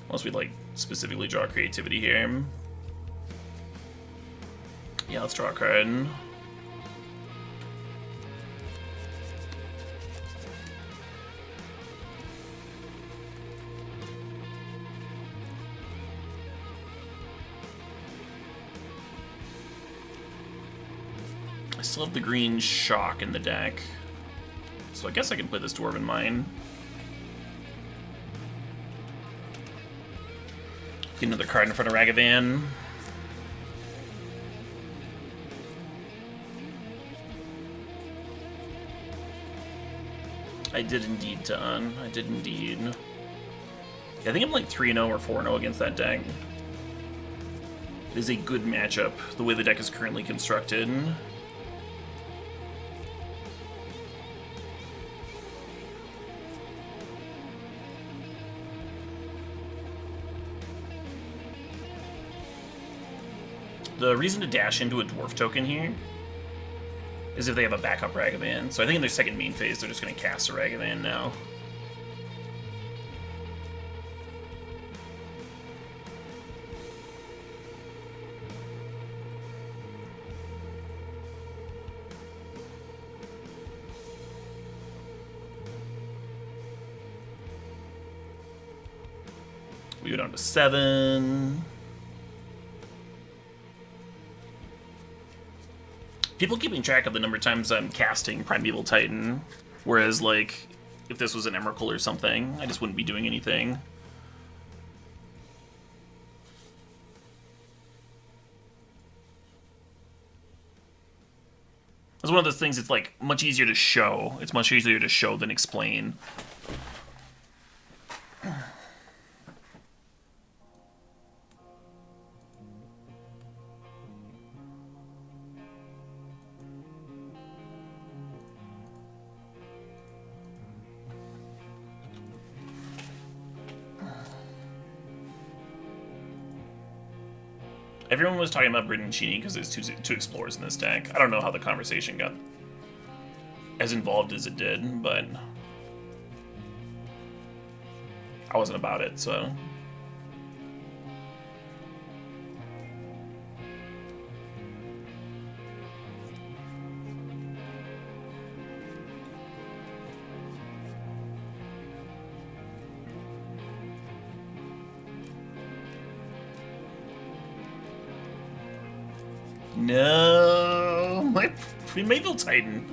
Unless we like specifically draw creativity here. Yeah, let's draw a card. I still have the green shock in the deck, so I guess I can play this Dwarven Mine. Get another card in front of Ragavan. I did indeed, Ton. I did indeed. Yeah, I think I'm like 3-0 or 4-0 against that deck. It is a good matchup, the way the deck is currently constructed. The reason to dash into a dwarf token here is if they have a backup Ragavan. So I think in their second main phase, they're just going to cast a Ragavan now. We go down to 7. People keeping track of the number of times I'm casting Primeval Titan, whereas, like, if this was an Emrakul or something, I just wouldn't be doing anything. It's one of those things, it's, like, much easier to show. It's much easier to show than explain. Everyone was talking about Brittany because there's two explorers in this deck. I don't know how the conversation got as involved as it did, but I wasn't about it, so. No, my Primeval Titan.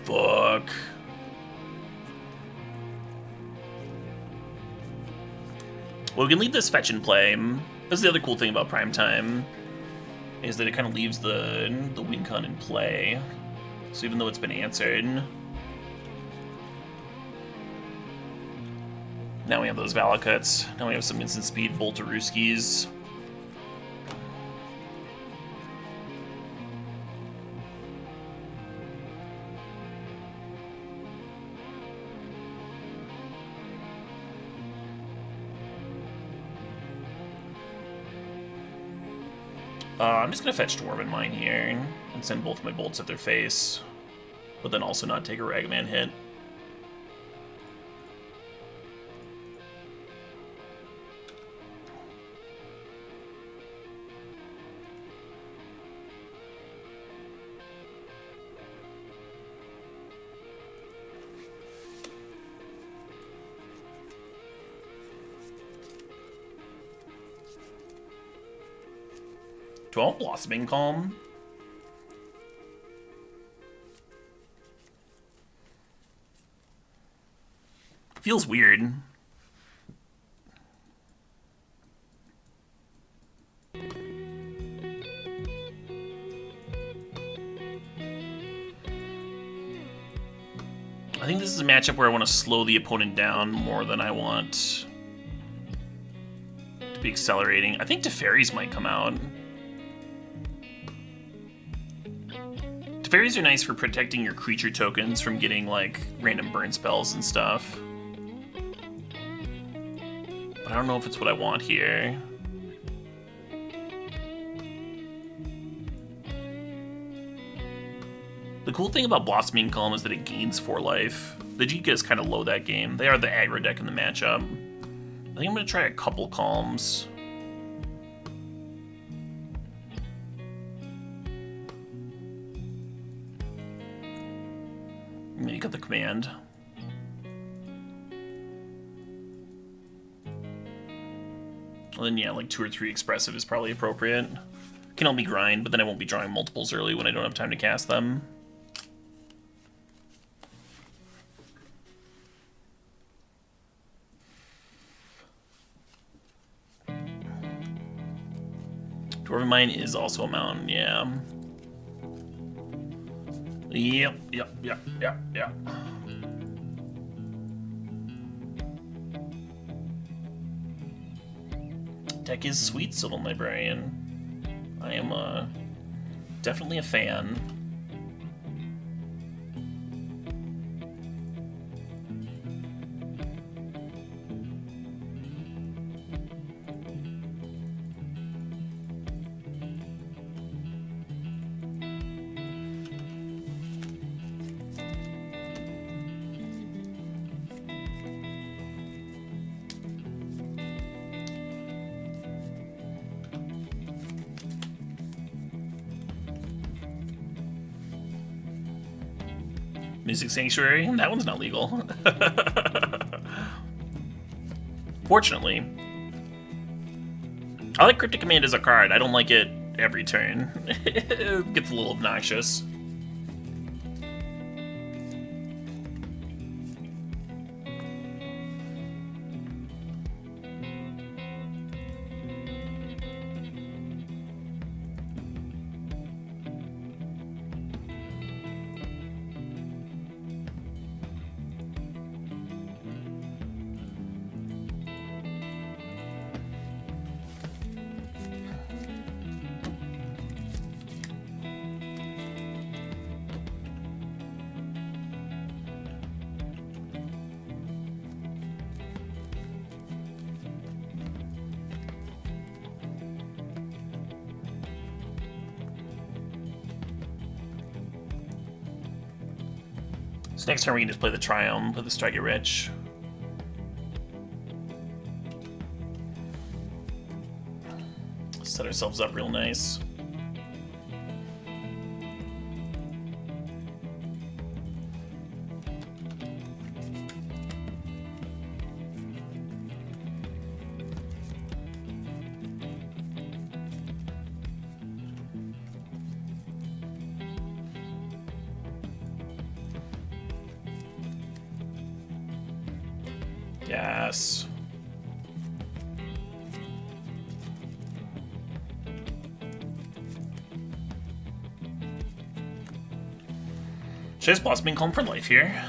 Fuck. Well, we can leave this fetch in play. That's the other cool thing about Primetime, is that it kind of leaves the win con in play. So even though it's been answered, now we have those Valakuts. Now we have some instant speed Voltaruskis. I'm just gonna fetch Dwarven Mine here and send both my bolts at their face, but then also not take a Ragaman hit. Do I want Blossoming Calm? Feels weird. I think this is a matchup where I want to slow the opponent down more than I want to be accelerating. I think Teferis might come out. Teferis are nice for protecting your creature tokens from getting, like, random burn spells and stuff. But I don't know if it's what I want here. The cool thing about Blossoming Calm is that it gains 4 life. The Jika is kind of low that game. They are the aggro deck in the matchup. I think I'm going to try a couple Calms. Make up the command. Well, then, yeah, like 2 or 3 expressive is probably appropriate. Can help me grind, but then I won't be drawing multiples early when I don't have time to cast them. Dwarven Mine is also a mountain, yeah. Yep. Deck is sweet, Sylvan Librarian. I am definitely a fan. Mystic Sanctuary? That one's not legal. Fortunately. I like Cryptic Command as a card. I don't like it every turn. It gets a little obnoxious. So next turn we can just play the Triumph with the Strike It Rich. Set ourselves up real nice. Yes. Should I just Blossoming Calm for life here?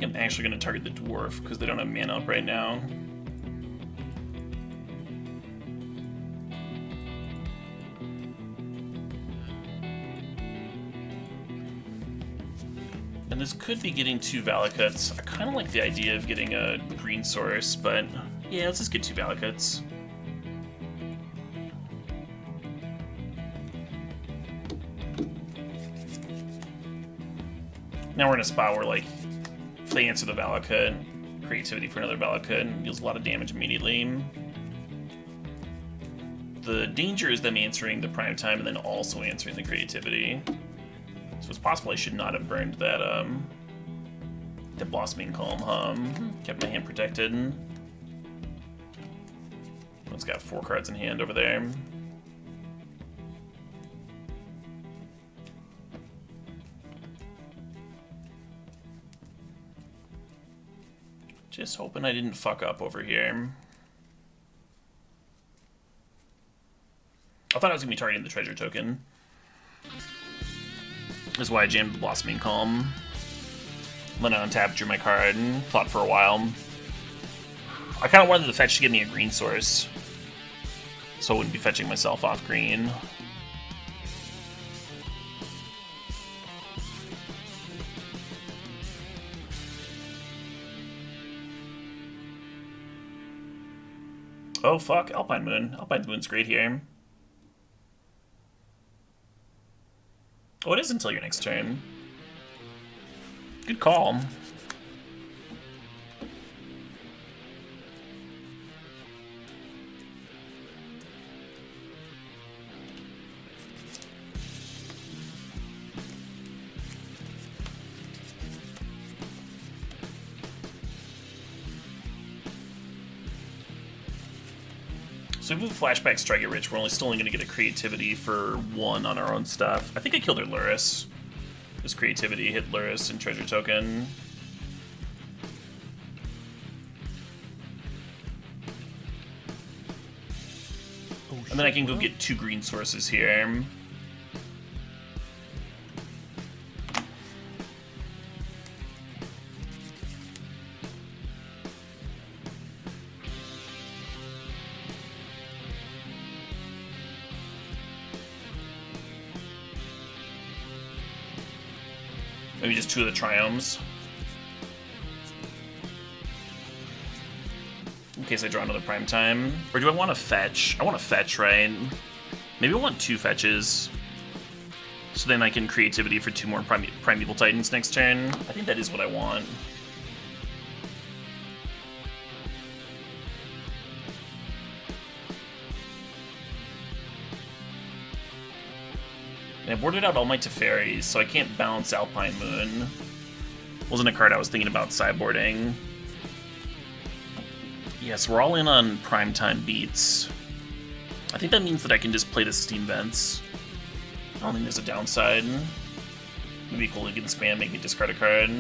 I'm actually going to target the dwarf because they don't have mana up right now. And this could be getting 2 Valakuts. I kind of like the idea of getting a green source, but yeah, let's just get 2 Valakuts. Now we're in a spot where, like, if they answer the Valakut, creativity for another Valakut deals a lot of damage immediately. The danger is them answering the prime time and then also answering the creativity. So it's possible I should not have burned that that Blossoming Calm. Kept my hand protected. It's got 4 cards in hand over there. Just hoping I didn't fuck up over here. I thought I was going to be targeting the treasure token. That's why I jammed the Blossoming Calm. Then I untapped, drew my card, and thought for a while. I kind of wanted the fetch to give me a green source, so I wouldn't be fetching myself off green. Oh fuck, Alpine Moon. Alpine Moon's great here. Oh, it is until your next turn. Good call. So if we flashback Strike It Rich, we're still only going to get a creativity for 1 on our own stuff. I think I killed her Luris. This creativity hit Luris and treasure token. And then I can go get 2 green sources here. Maybe just 2 of the Triomes. In case I draw another prime time. Or do I want to fetch? I want to fetch, right? Maybe I want 2 fetches. So then I can creativity for 2 more Primeval Titans next turn. I think that is what I want. And I boarded out all my Teferis, so I can't bounce Alpine Moon. Wasn't a card I was thinking about sideboarding. Yes, we're all in on primetime beats. I think that means that I can just play the Steam Vents. I don't think there's a downside. It'd be cool to get spam, make me discard a card.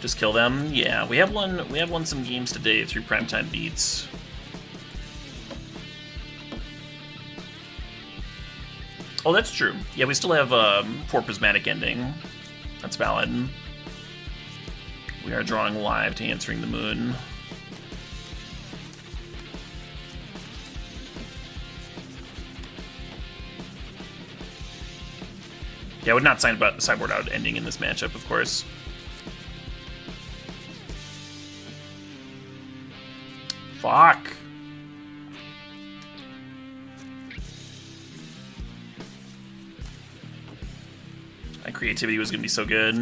Just kill them? Yeah, we have won some games today through primetime beats. Oh, that's true. Yeah, we still have 4 Prismatic Ending. That's valid. We are drawing live to Answering the Moon. Yeah, I would not sideboard out ending in this matchup, of course. Fuck. creativity was gonna be so good.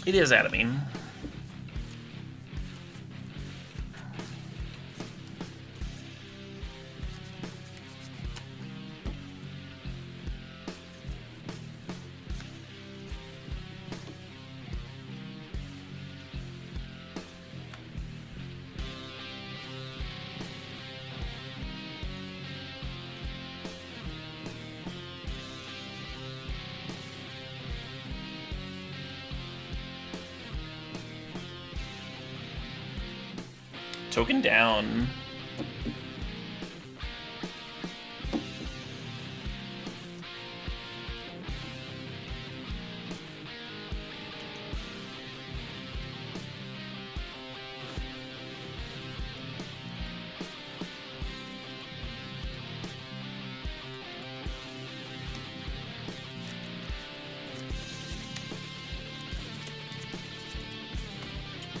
It is Adamine. Token down.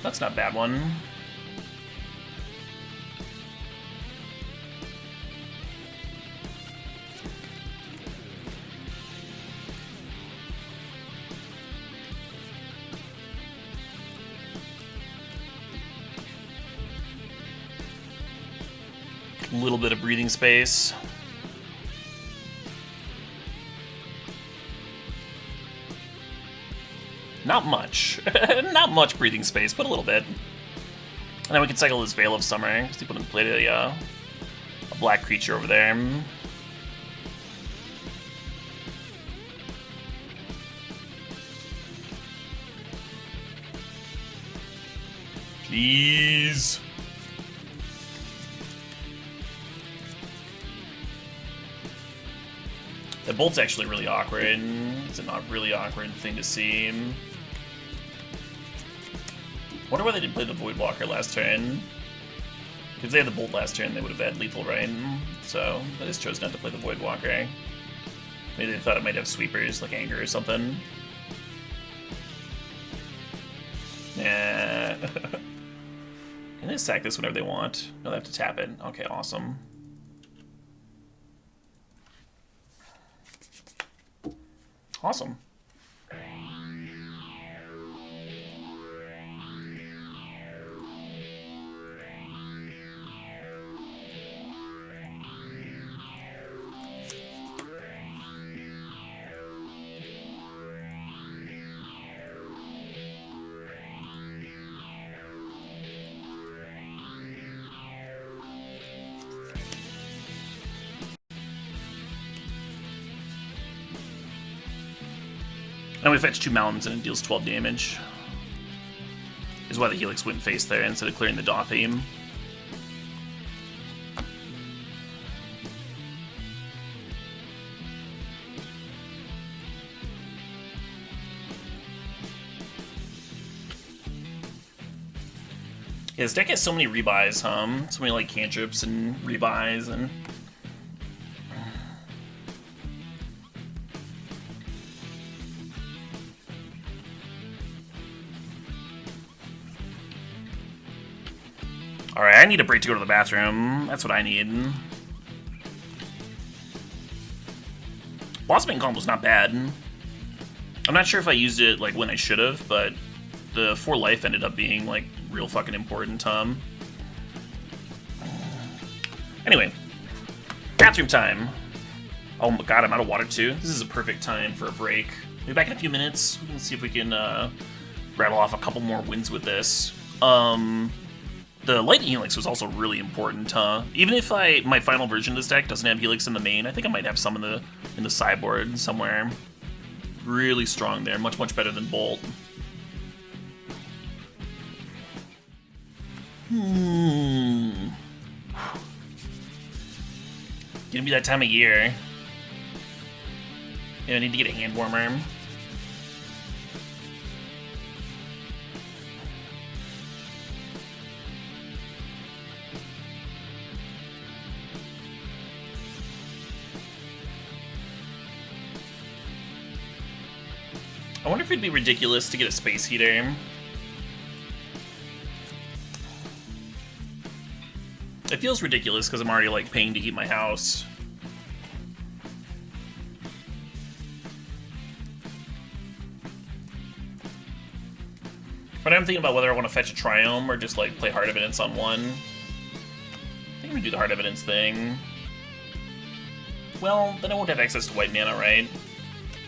That's not a bad one. A little bit of breathing space. Not much. Not much breathing space, but a little bit. And then we can cycle this Veil of Summer, because he put in play a black creature over there. Please. The bolt's actually really awkward. It's a not really awkward thing to see. Wonder why they didn't play the Voidwalker last turn. If they had the bolt last turn, they would have had lethal, right? So they just chose not to play the Voidwalker. Maybe they thought it might have sweepers, like Anger or something. Yeah. Can they sack this whenever they want? No, they have to tap it. Okay, awesome. Awesome. And we fetch 2 mountains and it deals 12 damage. Is why the Helix went face there instead of clearing the Dotheme. Yeah, this deck has so many rebuys, huh? So many like cantrips and rebuys and... Alright, I need a break to go to the bathroom. That's what I need. Blossoming Combo's not bad. I'm not sure if I used it like when I should have, but the 4 life ended up being like real fucking important, Anyway, bathroom time. Oh my god, I'm out of water too. This is a perfect time for a break. Maybe back in a few minutes. We can see if we can rattle off a couple more wins with this. The Lightning Helix was also really important, Even if my final version of this deck doesn't have Helix in the main, I think I might have some in the sideboard somewhere. Really strong there, much better than Bolt. Gonna be that time of year. Yeah, I need to get a hand warmer. I wonder if it'd be ridiculous to get a space heater. It feels ridiculous because I'm already like paying to heat my house. But I'm thinking about whether I want to fetch a Triome or just like play Heart Evidence on one. I think I'm gonna do the Heart Evidence thing. Well, then I won't have access to white mana, right?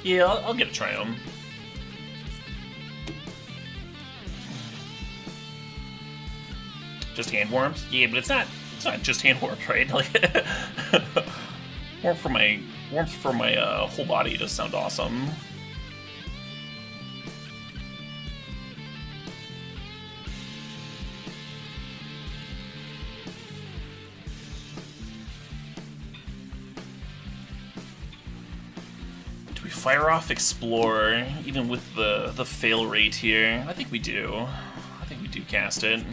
Yeah, I'll get a Triome. Just hand warmth? Yeah, but it's not just hand warmth, right? Like warmth for my whole body does sound awesome. Do we fire off Explore even with the fail rate here? I think we do. I think we do cast it.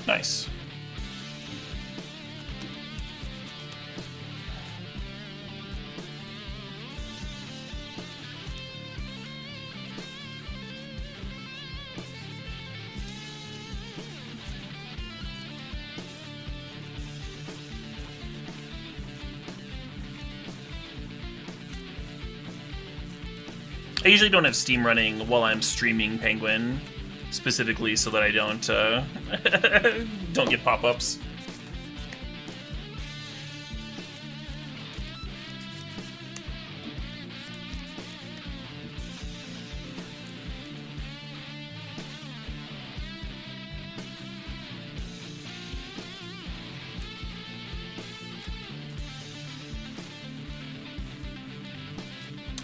Nice. I usually don't have Steam running while I'm streaming Penguin, specifically so that I don't don't get pop-ups.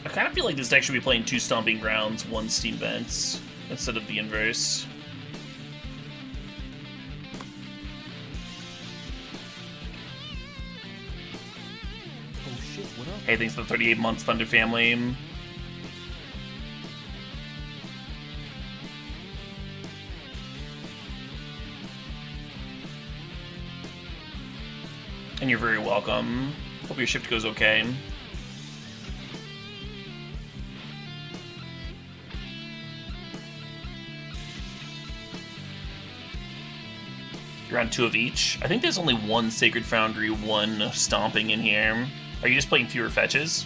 I kind of feel like this deck should be playing 2 Stomping Grounds, 1 Steam Vents, instead of the inverse. Oh shit, what up? Hey, thanks for the 38 months, Thunder Family. And you're very welcome. Hope your shift goes okay. You're on 2 of each. I think there's only 1 Sacred Foundry, 1 Stomping in here. Are you just playing fewer fetches?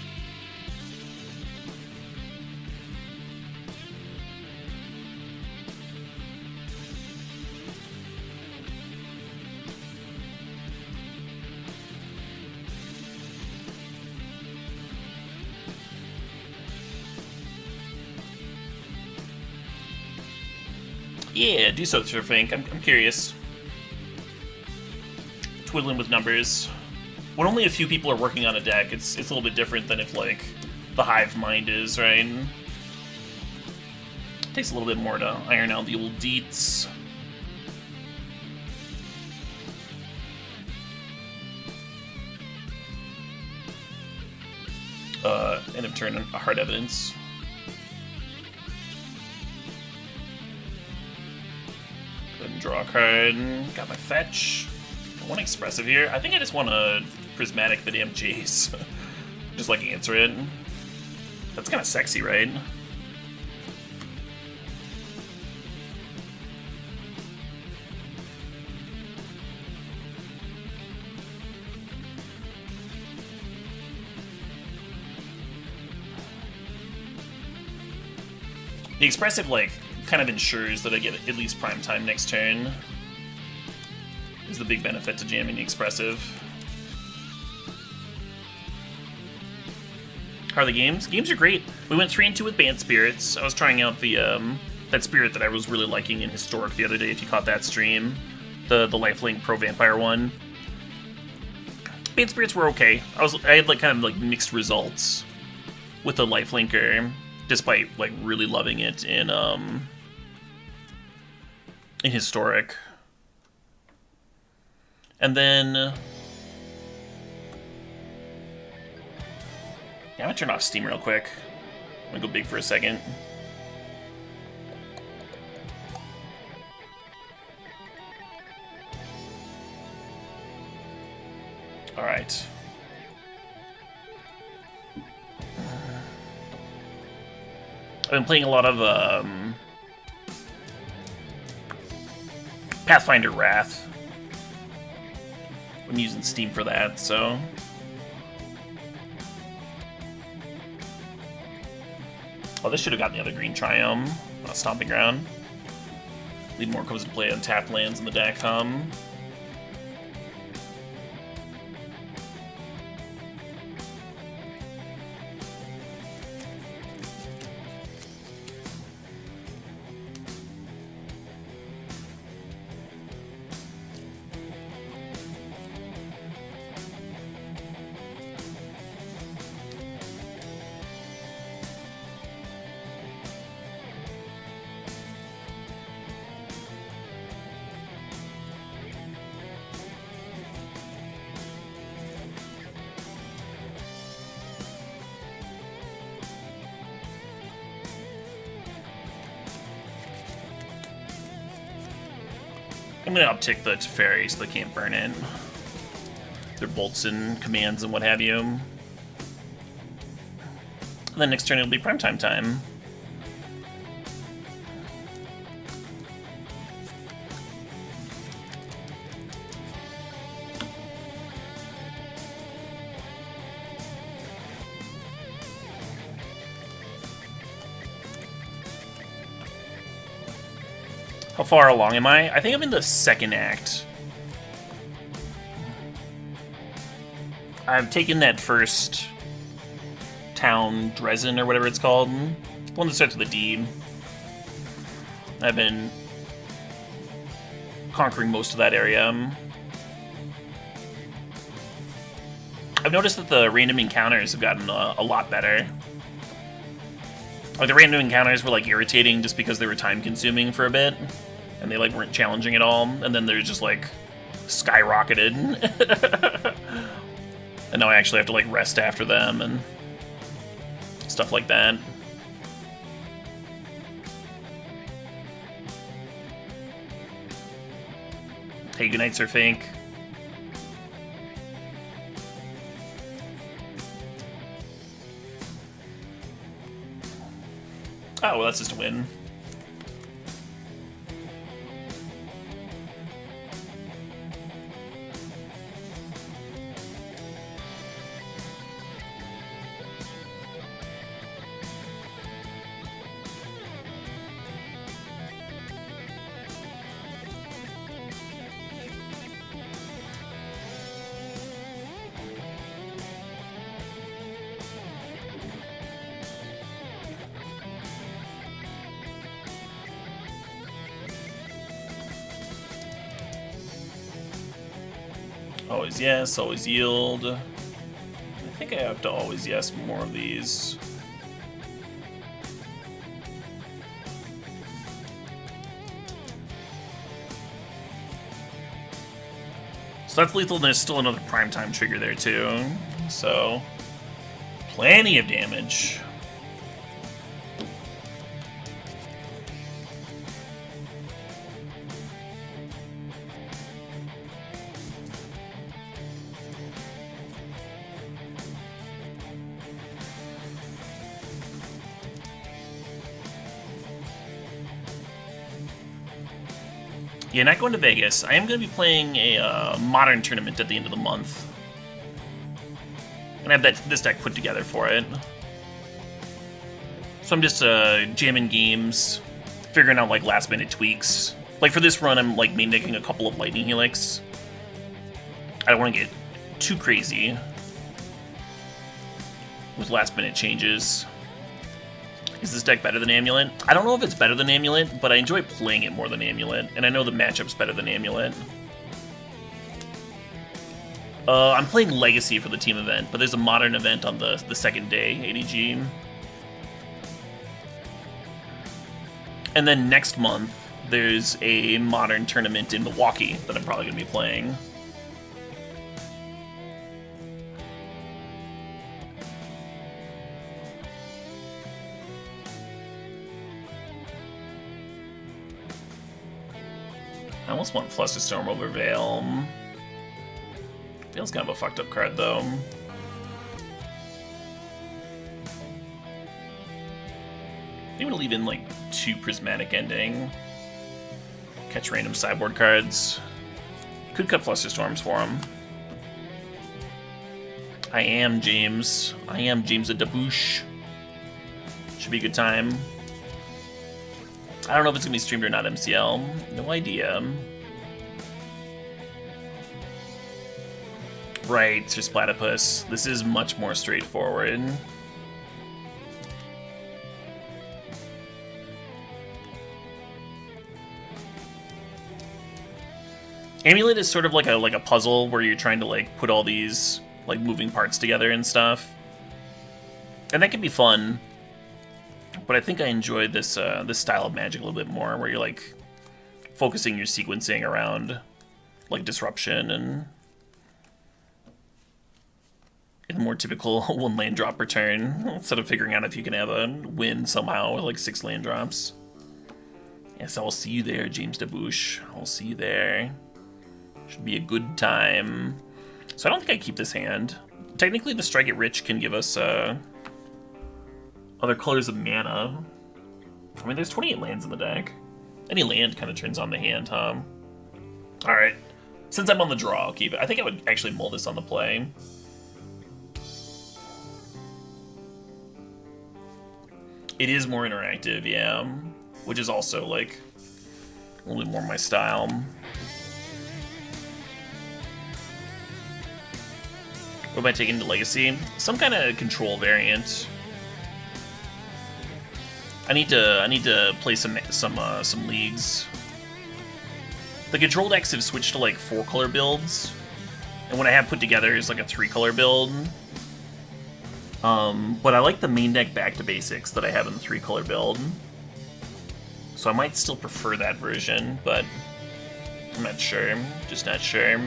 Yeah, do so, Sir Fink. I'm curious. Twiddling with numbers. When only a few people are working on a deck, it's a little bit different than if, like, the hive mind is, right? It takes a little bit more to iron out the old deets. End of turn, a Heart Evidence. Go ahead and draw a card. Got my fetch. One expressive here. I think I just want a prismatic the damn Jace. Just like answer it. That's kind of sexy, right? The expressive, like, kind of ensures that I get at least prime time next turn. Is the big benefit to jamming the expressive. How are the games? Games are great. We went 3-2 with Band Spirits. I was trying out the that spirit that I was really liking in Historic the other day, if you caught that stream. The Lifelink Pro Vampire one. Band Spirits were okay. I had like kind of like mixed results with the Lifelinker, despite like really loving it in Historic. And then Yeah, I'm gonna turn off Steam real quick. I'm gonna go big for a second. Alright. I've been playing a lot of Pathfinder Wrath. I'm using Steam for that, so... Oh, this should have gotten the other green Triumph. Stomping Ground. Leave more comes to play on tapped lands in the deck, I'm gonna uptick the Teferi so they can't burn it. Their bolts and commands and what have you. And then next turn it'll be primetime time. How far along am I? I think I'm in the second act. I've taken that first town, Dresden, or whatever it's called. One that starts with a D. I've been conquering most of that area. I've noticed that the random encounters have gotten a lot better. Like, the random encounters were, like, irritating just because they were time-consuming for a bit. And they, like, weren't challenging at all. And then they're just, like, skyrocketed. And now I actually have to, like, rest after them and stuff like that. Hey, good night, Sir Fink. Oh, well, that's just a win. Always yes, always yield. I think I have to always yes more of these. So that's lethal, and there's still another primetime trigger there too. So, plenty of damage. Yeah, not going to Vegas. I am going to be playing a modern tournament at the end of the month. And I have this deck put together for it. So I'm just jamming games, figuring out like last minute tweaks. Like for this run, I'm like main decking a couple of Lightning Helix. I don't want to get too crazy with last minute changes. Is this deck better than Amulet? I don't know if it's better than Amulet, but I enjoy playing it more than Amulet, and I know the matchup's better than Amulet. I'm playing Legacy for the team event, but there's a modern event on the second day, ADG. And then next month, there's a modern tournament in Milwaukee that I'm probably going to be playing. almost want Flusterstorm over Veil. Veil's kind of a fucked up card, though. I'm gonna leave in, like, 2 Prismatic Ending. Catch random sideboard cards. Could cut Flusterstorms for him. I am James. I am James a Daboosh. Should be a good time. I don't know if it's gonna be streamed or not, MCL. No idea. Right, Sir Platypus. This is much more straightforward. Amulet is sort of like a puzzle where you're trying to like put all these like moving parts together and stuff, and that can be fun. But I think I enjoy this this style of Magic a little bit more, where you're like focusing your sequencing around like disruption and a more typical 1 land drop return, instead of figuring out if you can have a win somehow with like 6 land drops. Yes, I'll see you there, James Daboosh. I'll see you there. Should be a good time. So I don't think I keep this hand. Technically, the Strike It Rich can give us other colors of mana. I mean, there's 28 lands in the deck. Any land kind of turns on the hand, huh? Alright. Since I'm on the draw, I'll keep it. I think I would actually mull this on the play. It is more interactive, yeah. Which is also, like, a little bit more my style. What am I taking to Legacy? Some kind of control variant. I need to play some leagues. The control decks have switched to like 4-color builds, and what I have put together is like a 3-color build. But I like the main deck back to basics that I have in the 3-color build, so I might still prefer that version, but I'm not sure. Just not sure.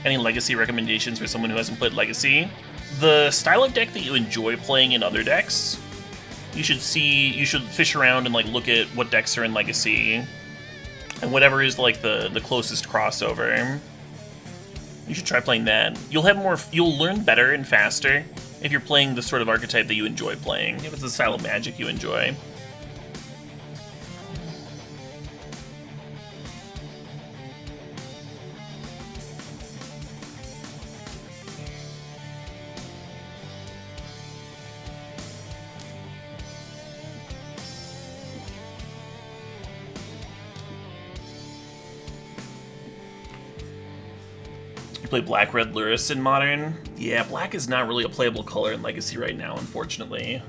Any Legacy recommendations for someone who hasn't played Legacy? The style of deck that you enjoy playing in other decks, you should fish around and like look at what decks are in Legacy, and whatever is like the closest crossover. You should try playing that. You'll learn better and faster if you're playing the sort of archetype that you enjoy playing, if it's the style of Magic you enjoy. Play Black Red Luris in Modern? Yeah, black is not really a playable color in Legacy right now, unfortunately.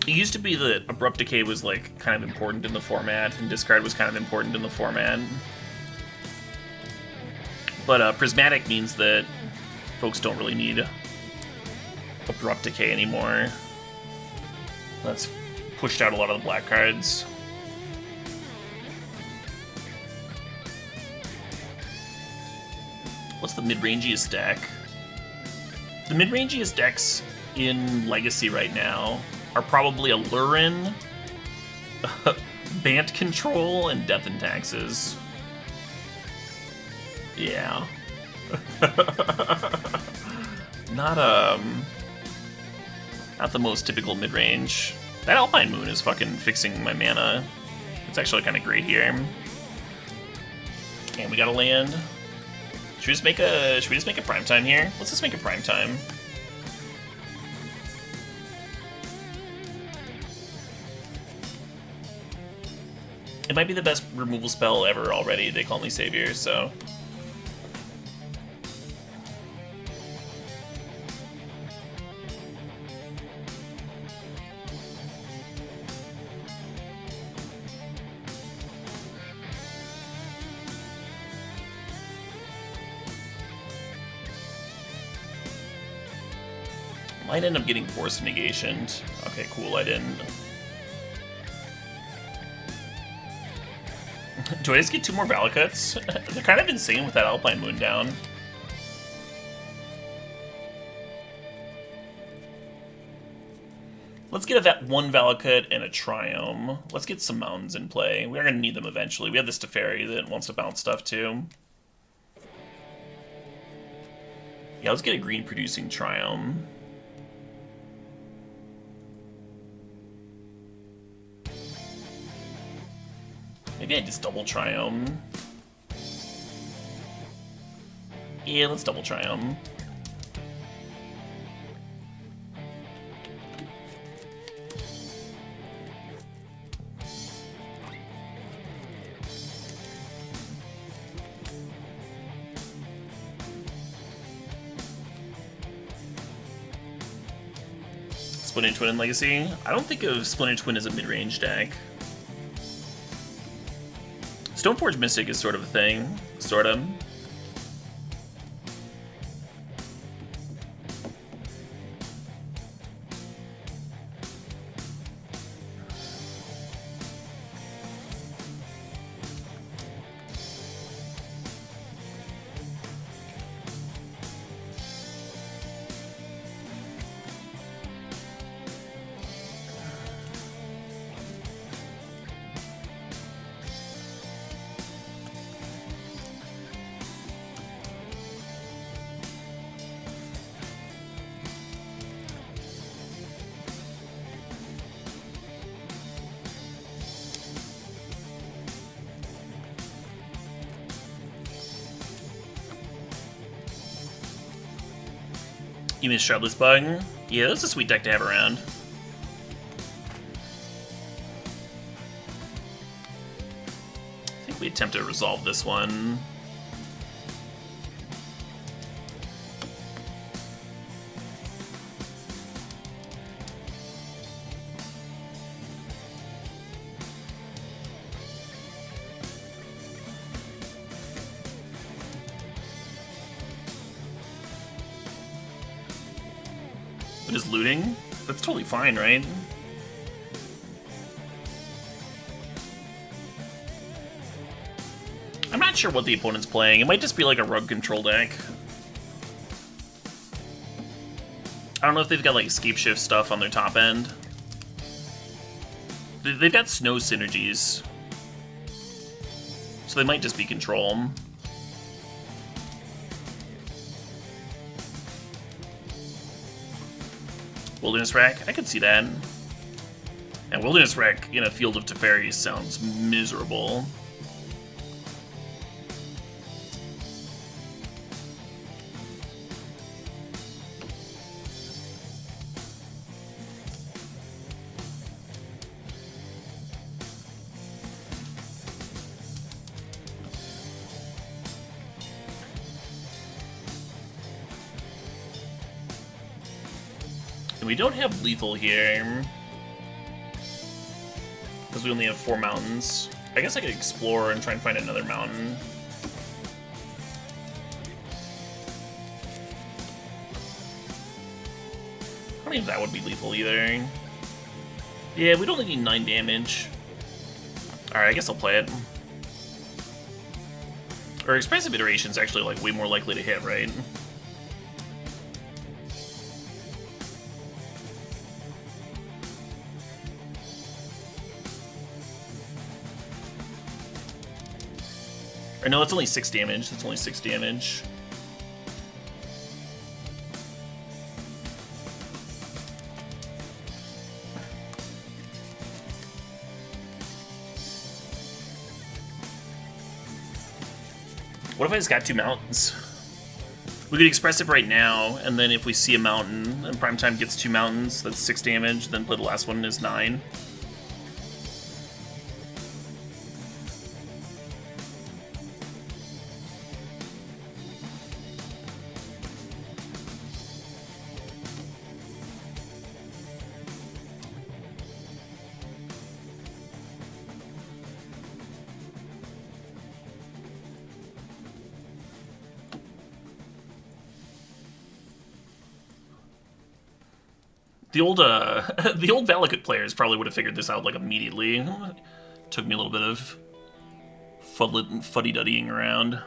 It used to be that Abrupt Decay was like kind of important in the format, and Discard was kind of important in the format. But Prismatic means that folks don't really need Abrupt Decay anymore. That's pushed out a lot of the black cards. What's the mid-rangiest deck? The mid-rangiest decks in Legacy right now are probably Alurin, Bant Control, and Death and Taxes. Yeah. Not the most typical mid-range. That Alpine Moon is fucking fixing my mana. It's actually kind of great here. And we got a land. Should we just make a primetime here? Let's just make a primetime. It might be the best removal spell ever already. They call me Savior, so. Might end up getting Force Negation. Okay, cool, I didn't. Do I just get 2 more Valakuts? They're kind of insane with that Alpine Moon down. Let's get one Valakut and a Triome. Let's get some mountains in play. We are going to need them eventually. We have this Teferi that wants to bounce stuff too. Yeah, let's get a green producing Triome. Maybe I just double Triome. Yeah, let's double Triome. Splinter Twin and Legacy? I don't think of Splinter Twin as a mid-range deck. Stoneforge Mystic is sort of a thing. Sort of. You miss Sharpless Bug? Yeah, that's a sweet deck to have around. I think we attempt to resolve this one. But is looting? That's totally fine, right? I'm not sure what the opponent's playing. It might just be like a rug control deck. I don't know if they've got like escape shift stuff on their top end. They've got snow synergies. So they might just be control. Wilderness Rack? I could see that. And Wilderness Rack in a field of Teferis sounds miserable. We don't have lethal here, because we only have 4 mountains. I guess I could explore and try and find another mountain. I don't think that would be lethal either. Yeah, we'd only need 9 damage. Alright, I guess I'll play it. Or Expressive Iteration's actually like way more likely to hit, right? Or no, it's only 6 damage. It's only 6 damage. What if I just got 2 mountains? We could express it right now, and then if we see a mountain, and Primetime gets 2 mountains, that's 6 damage, then play the last one is 9. The old the old Valakut players probably would have figured this out like immediately. Took me a little bit of fuddy-duddying around.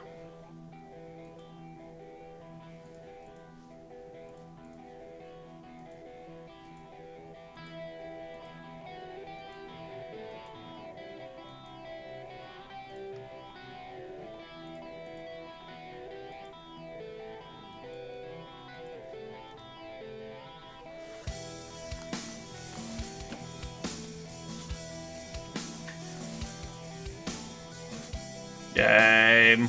Game.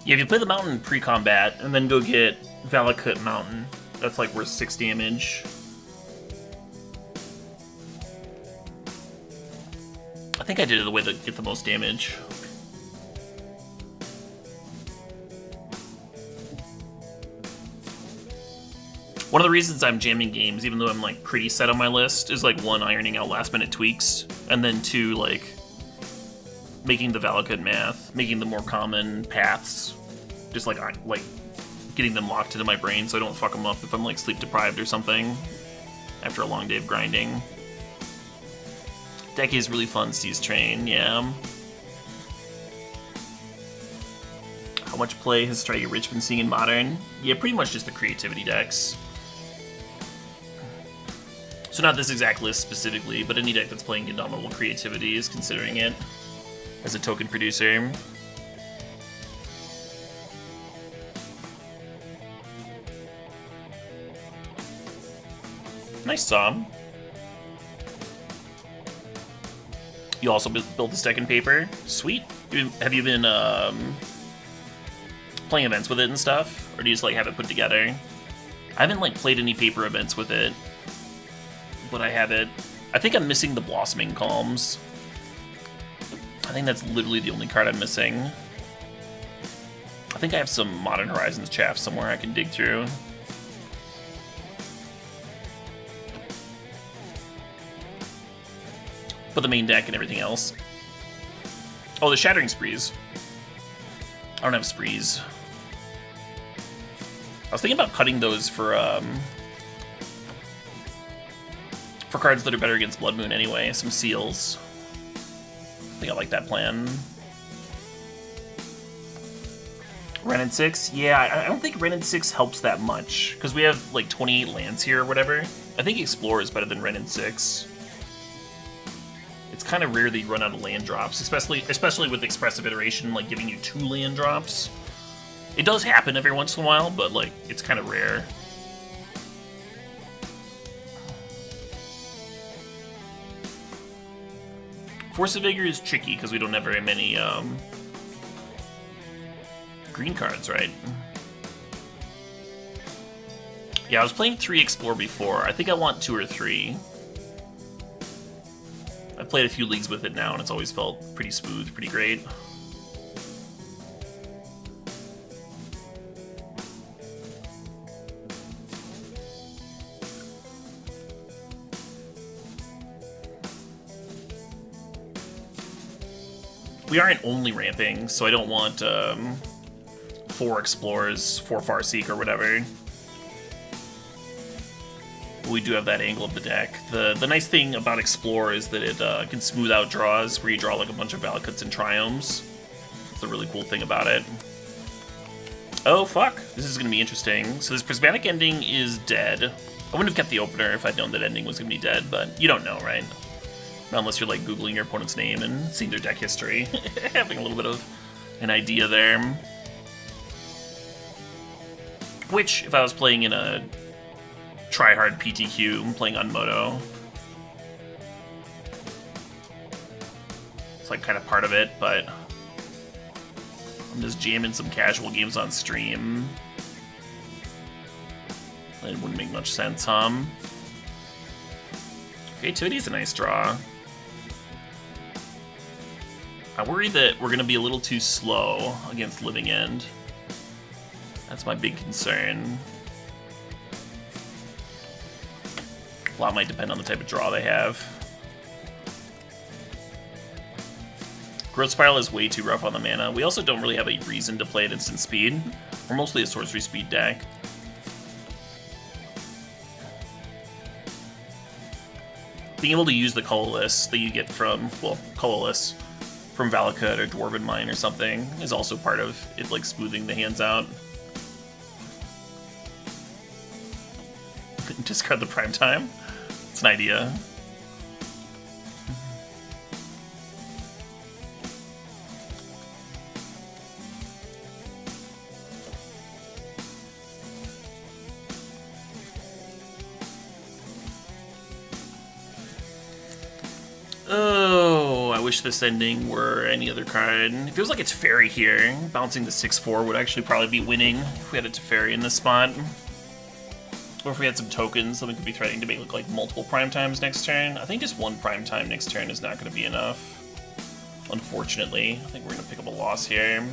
Yeah, if you play the mountain pre-combat and then go get Valakut Mountain, that's like worth 6 damage. I think I did it the way to get the most damage. One of the reasons I'm jamming games, even though I'm like pretty set on my list, is like 1, ironing out last minute tweaks, and then 2, like making the Valakut math, making the more common paths, just like getting them locked into my brain so I don't fuck them up if I'm like sleep deprived or something after a long day of grinding. Deck is really fun, Steve's Train, yeah. How much play has Striker Rich been seeing in Modern? Yeah, pretty much just the creativity decks. So not this exact list specifically, but any deck that's playing Indomitable Creativity is considering it as a token producer. Nice song. You also built this deck in paper? Sweet. Have you been playing events with it and stuff? Or do you just like have it put together? I haven't like played any paper events with it, but I have it. I think I'm missing the Blossoming Calms. I think that's literally the only card I'm missing. I think I have some Modern Horizons chaff somewhere I can dig through. For the main deck and everything else. Oh, the Shattering Sprees. I don't have Sprees. I was thinking about cutting those for cards that are better against Blood Moon anyway. Some Seals. I think I like that plan. Renin 6? Yeah, I don't think Renin 6 helps that much, because we have like 28 lands here or whatever. I think Explore is better than Renin 6. It's kind of rare that you run out of land drops, especially with Expressive Iteration, like giving you 2 land drops. It does happen every once in a while, but like it's kind of rare. Force of Vigor is tricky because we don't have very many green cards, right? Yeah, I was playing 3 Explore before. I think I want 2 or 3. I've played a few leagues with it now, and it's always felt pretty smooth, pretty great. We aren't only ramping, so I don't want 4 Explorers, 4 Farseek, or whatever. We do have that angle of the deck. The nice thing about Explore is that it can smooth out draws, where you draw like a bunch of Valakuts and Triomes. That's the really cool thing about it. Oh fuck, this is gonna be interesting. So this Prismatic Ending is dead. I wouldn't have kept the opener if I'd known that Ending was gonna be dead, but you don't know, right? Not unless you're like Googling your opponent's name and seeing their deck history. Having a little bit of an idea there. Which, if I was playing in a Tryhard PTQ, playing on Moto, it's like kind of part of it, but I'm just jamming some casual games on stream. It wouldn't make much sense, huh? Creativity's a nice draw. I worry that we're going to be a little too slow against Living End. That's my big concern. A lot might depend on the type of draw they have. Growth Spiral is way too rough on the mana. We also don't really have a reason to play at instant speed. We're mostly a sorcery speed deck. Being able to use the colorless that you get from, well, colorless from Valakut or Dwarven Mine or something is also part of it, like smoothing the hands out. Discard the prime time. It's an idea. Oh, I wish this ending were any other card. It feels like it's Fairy here. Bouncing the 6/4 would actually probably be winning if we had a Teferi in this spot. Or if we had some tokens, then we could be threatening to make look like multiple prime times next turn. I think just one prime time next turn is not going to be enough. Unfortunately, I think we're going to pick up a loss here.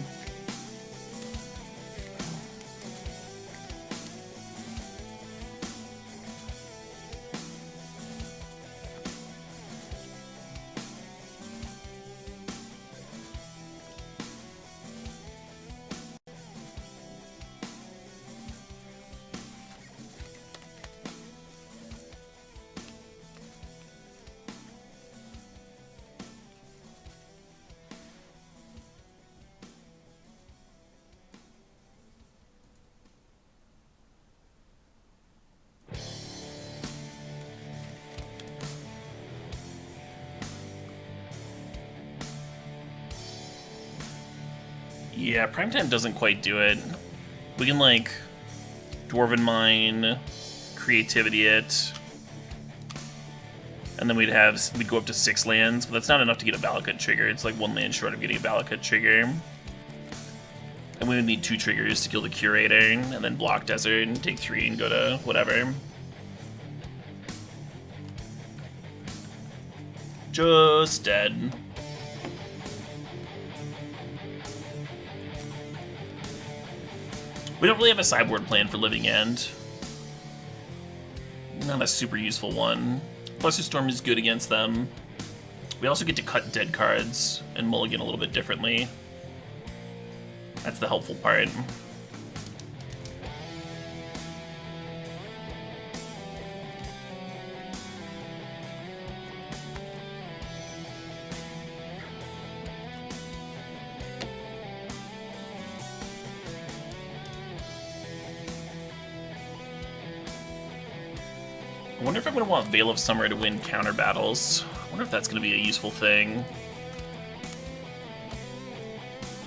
Yeah, Primetime doesn't quite do it. We can, like, Dwarven Mine, Creativity it, and then we'd go up to 6 lands, but that's not enough to get a Valakut trigger. It's like 1 land short of getting a Valakut trigger. And we would need 2 triggers to kill the Curator, and then block Desert, and take 3 and go to whatever. Just dead. We don't really have a sideboard plan for Living End. Not a super useful one. Fluster Storm is good against them. We also get to cut dead cards and mulligan a little bit differently. That's the helpful part. I wonder if I'm going to want Veil of Summer to win counter battles. I wonder if that's going to be a useful thing.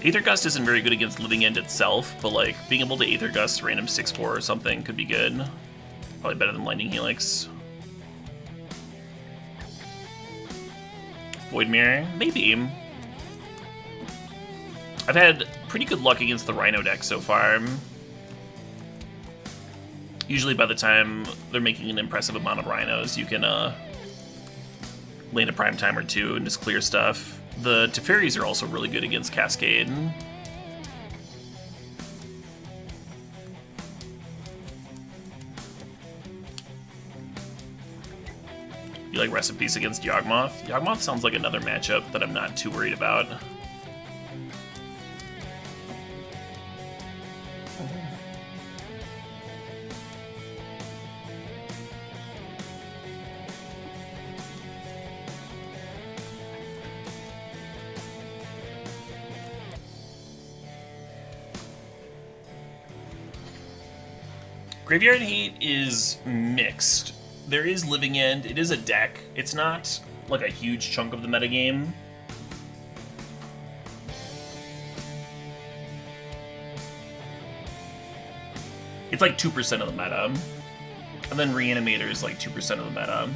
Aether Gust isn't very good against Living End itself, but like being able to Aether Gust random 6/4 or something could be good. Probably better than Lightning Helix. Void Mirror? Maybe. I've had pretty good luck against the Rhino deck so far. Usually by the time they're making an impressive amount of Rhinos, you can land a prime time or 2 and just clear stuff. The Teferis are also really good against Cascade. You like Recipes against Yawgmoth? Yawgmoth sounds like another matchup that I'm not too worried about. Graveyard Hate is mixed. There is Living End, it is a deck. It's not like a huge chunk of the metagame. It's like 2% of the meta. And then Reanimator is like 2% of the meta.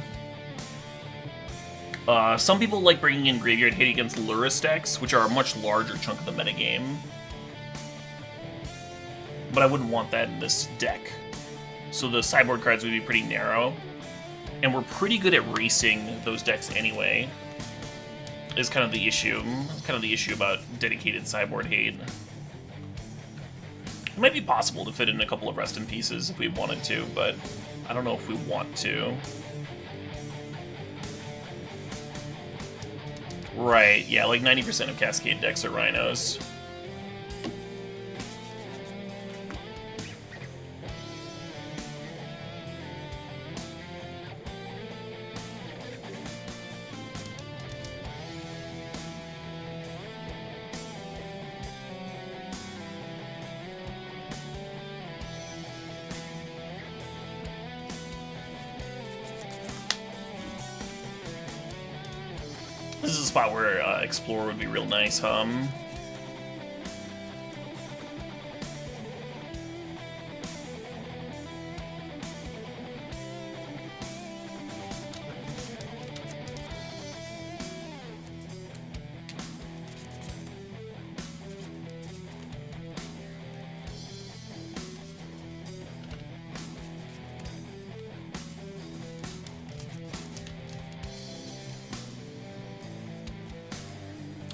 Some people like bringing in Graveyard Hate against Lurrus decks, which are a much larger chunk of the metagame. But I wouldn't want that in this deck. So the sideboard cards would be pretty narrow. And we're pretty good at racing those decks anyway. Is kind of the issue. Kind of the issue about dedicated sideboard hate. It might be possible to fit in a couple of Rest in Pieces if we wanted to, but I don't know if we want to. Right, yeah, like 90% of Cascade decks are Rhinos. This is a spot where Explorer would be real nice,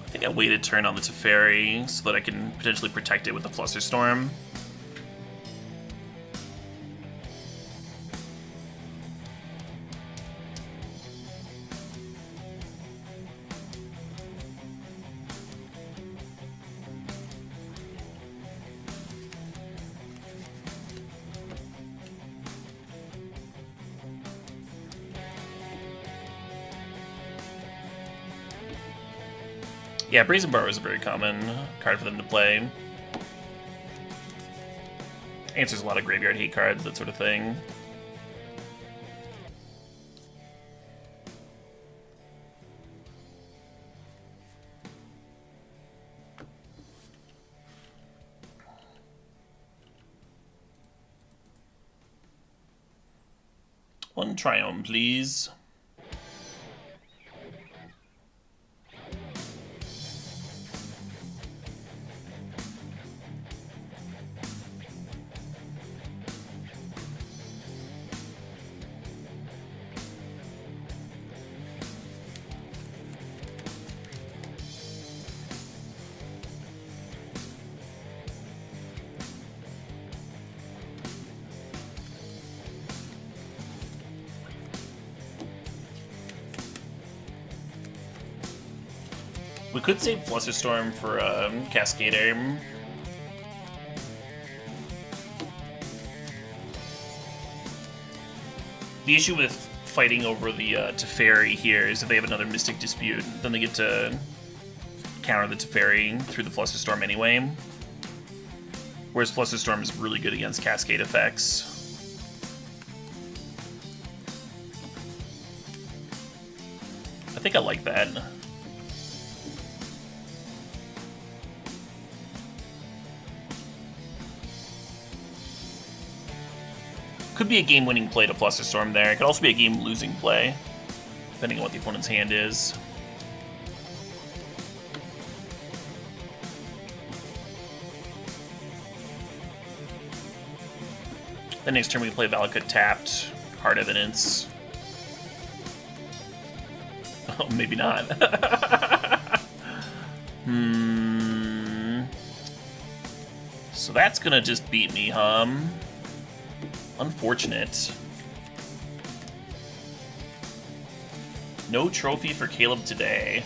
I think I waited turn on the Teferi so that I can potentially protect it with the Flusterstorm. Yeah, Brazen Bar is a very common card for them to play. Answers a lot of graveyard hate cards, that sort of thing. One Triumph, please. We could save Flusterstorm for Cascader. The issue with fighting over the Teferi here is if they have another Mystic Dispute, then they get to counter the Teferi through the Flusterstorm anyway. Whereas Flusterstorm is really good against Cascade effects. I think I like that. Could be a game-winning play to Flusterstorm there. It could also be a game-losing play, depending on what the opponent's hand is. Then next turn we play Valakut tapped, Hard Evidence. Oh, maybe not. So that's gonna just beat me, Unfortunate. No trophy for Caleb today.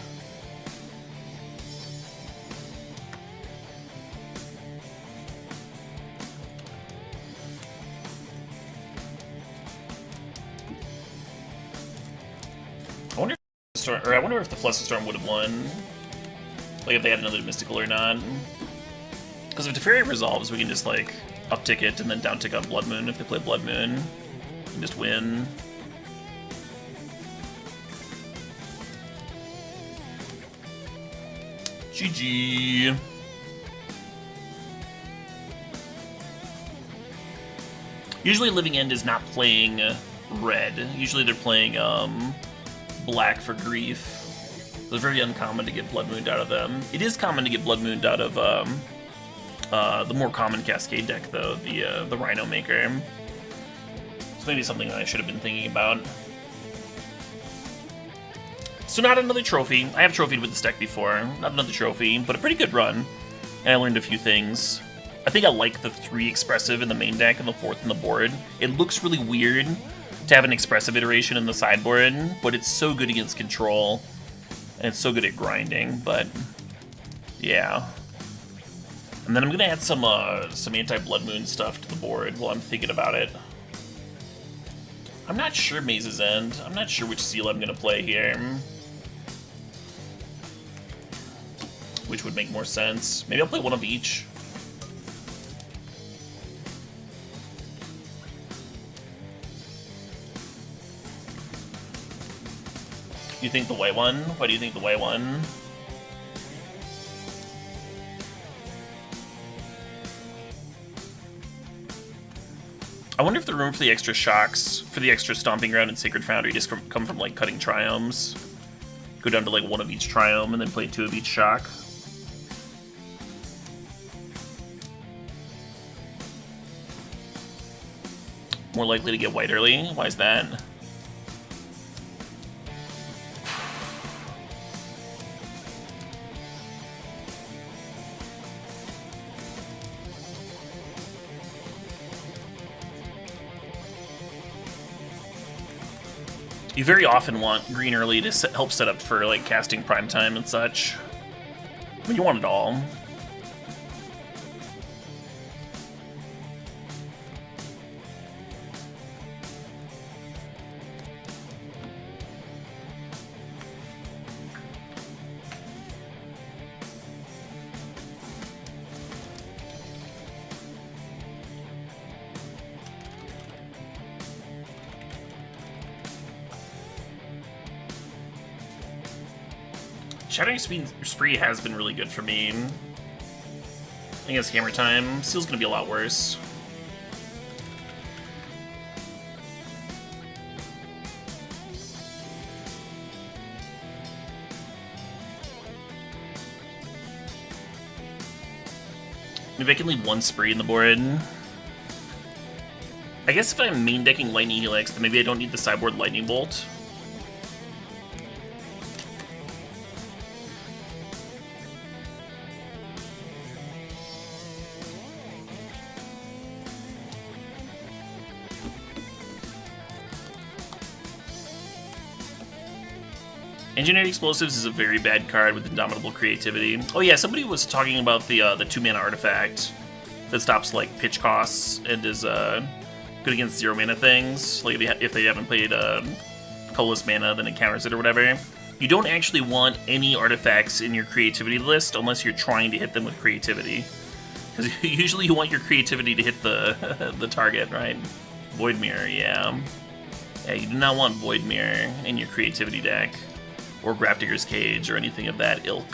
I wonder if the Flusterstorm would have won. Like if they had another Mystical or not. Because if Teferi resolves, we can just like uptick it and then downtick on Blood Moon if they play Blood Moon. And just win. GG. Usually Living End is not playing red. Usually they're playing black for Grief. So it's very uncommon to get Blood Mooned out of them. It is common to get Blood Mooned out of the more common Cascade deck, though, the Rhino Maker. So maybe something that I should have been thinking about. So not another trophy. I have trophied with this deck before. Not another trophy, but a pretty good run. And I learned a few things. I think I like the 3 expressive in the main deck and the 4th in the board. It looks really weird to have an expressive iteration in the sideboard, but it's so good against control, and it's so good at grinding, but yeah. And then I'm gonna add some anti-Blood Moon stuff to the board while I'm thinking about it. I'm not sure Maze's End. I'm not sure which seal I'm gonna play here. Which would make more sense. Maybe I'll play one of each. You think the white one? Why do you think the white one? I wonder if the room for the extra shocks, for the extra Stomping Ground and Sacred Foundry just come from, like, cutting Triomes. Go down to, like, 1 of each Triome and then play 2 of each shock. More likely to get white early? Why is that? You very often want green early to help set up for, like, casting prime time and such. I mean, you want it all. Shattering Spree has been really good for me. I think it's Hammer Time. Seal's gonna be a lot worse. Maybe I can leave 1 Spree in the board. I guess if I'm main decking Lightning Helix, then maybe I don't need the sideboard Lightning Bolt. Engineered Explosives is a very bad card with Indomitable Creativity. Oh yeah, somebody was talking about the 2-mana artifact that stops, like, pitch costs and is good against 0-mana things. Like, if they haven't played colorless mana, then it counters it or whatever. You don't actually want any artifacts in your creativity list unless you're trying to hit them with creativity. Because usually you want your creativity to hit the the target, right? Void Mirror, yeah. Yeah, you do not want Void Mirror in your creativity deck. Or Grafdigger's Cage, or anything of that ilk.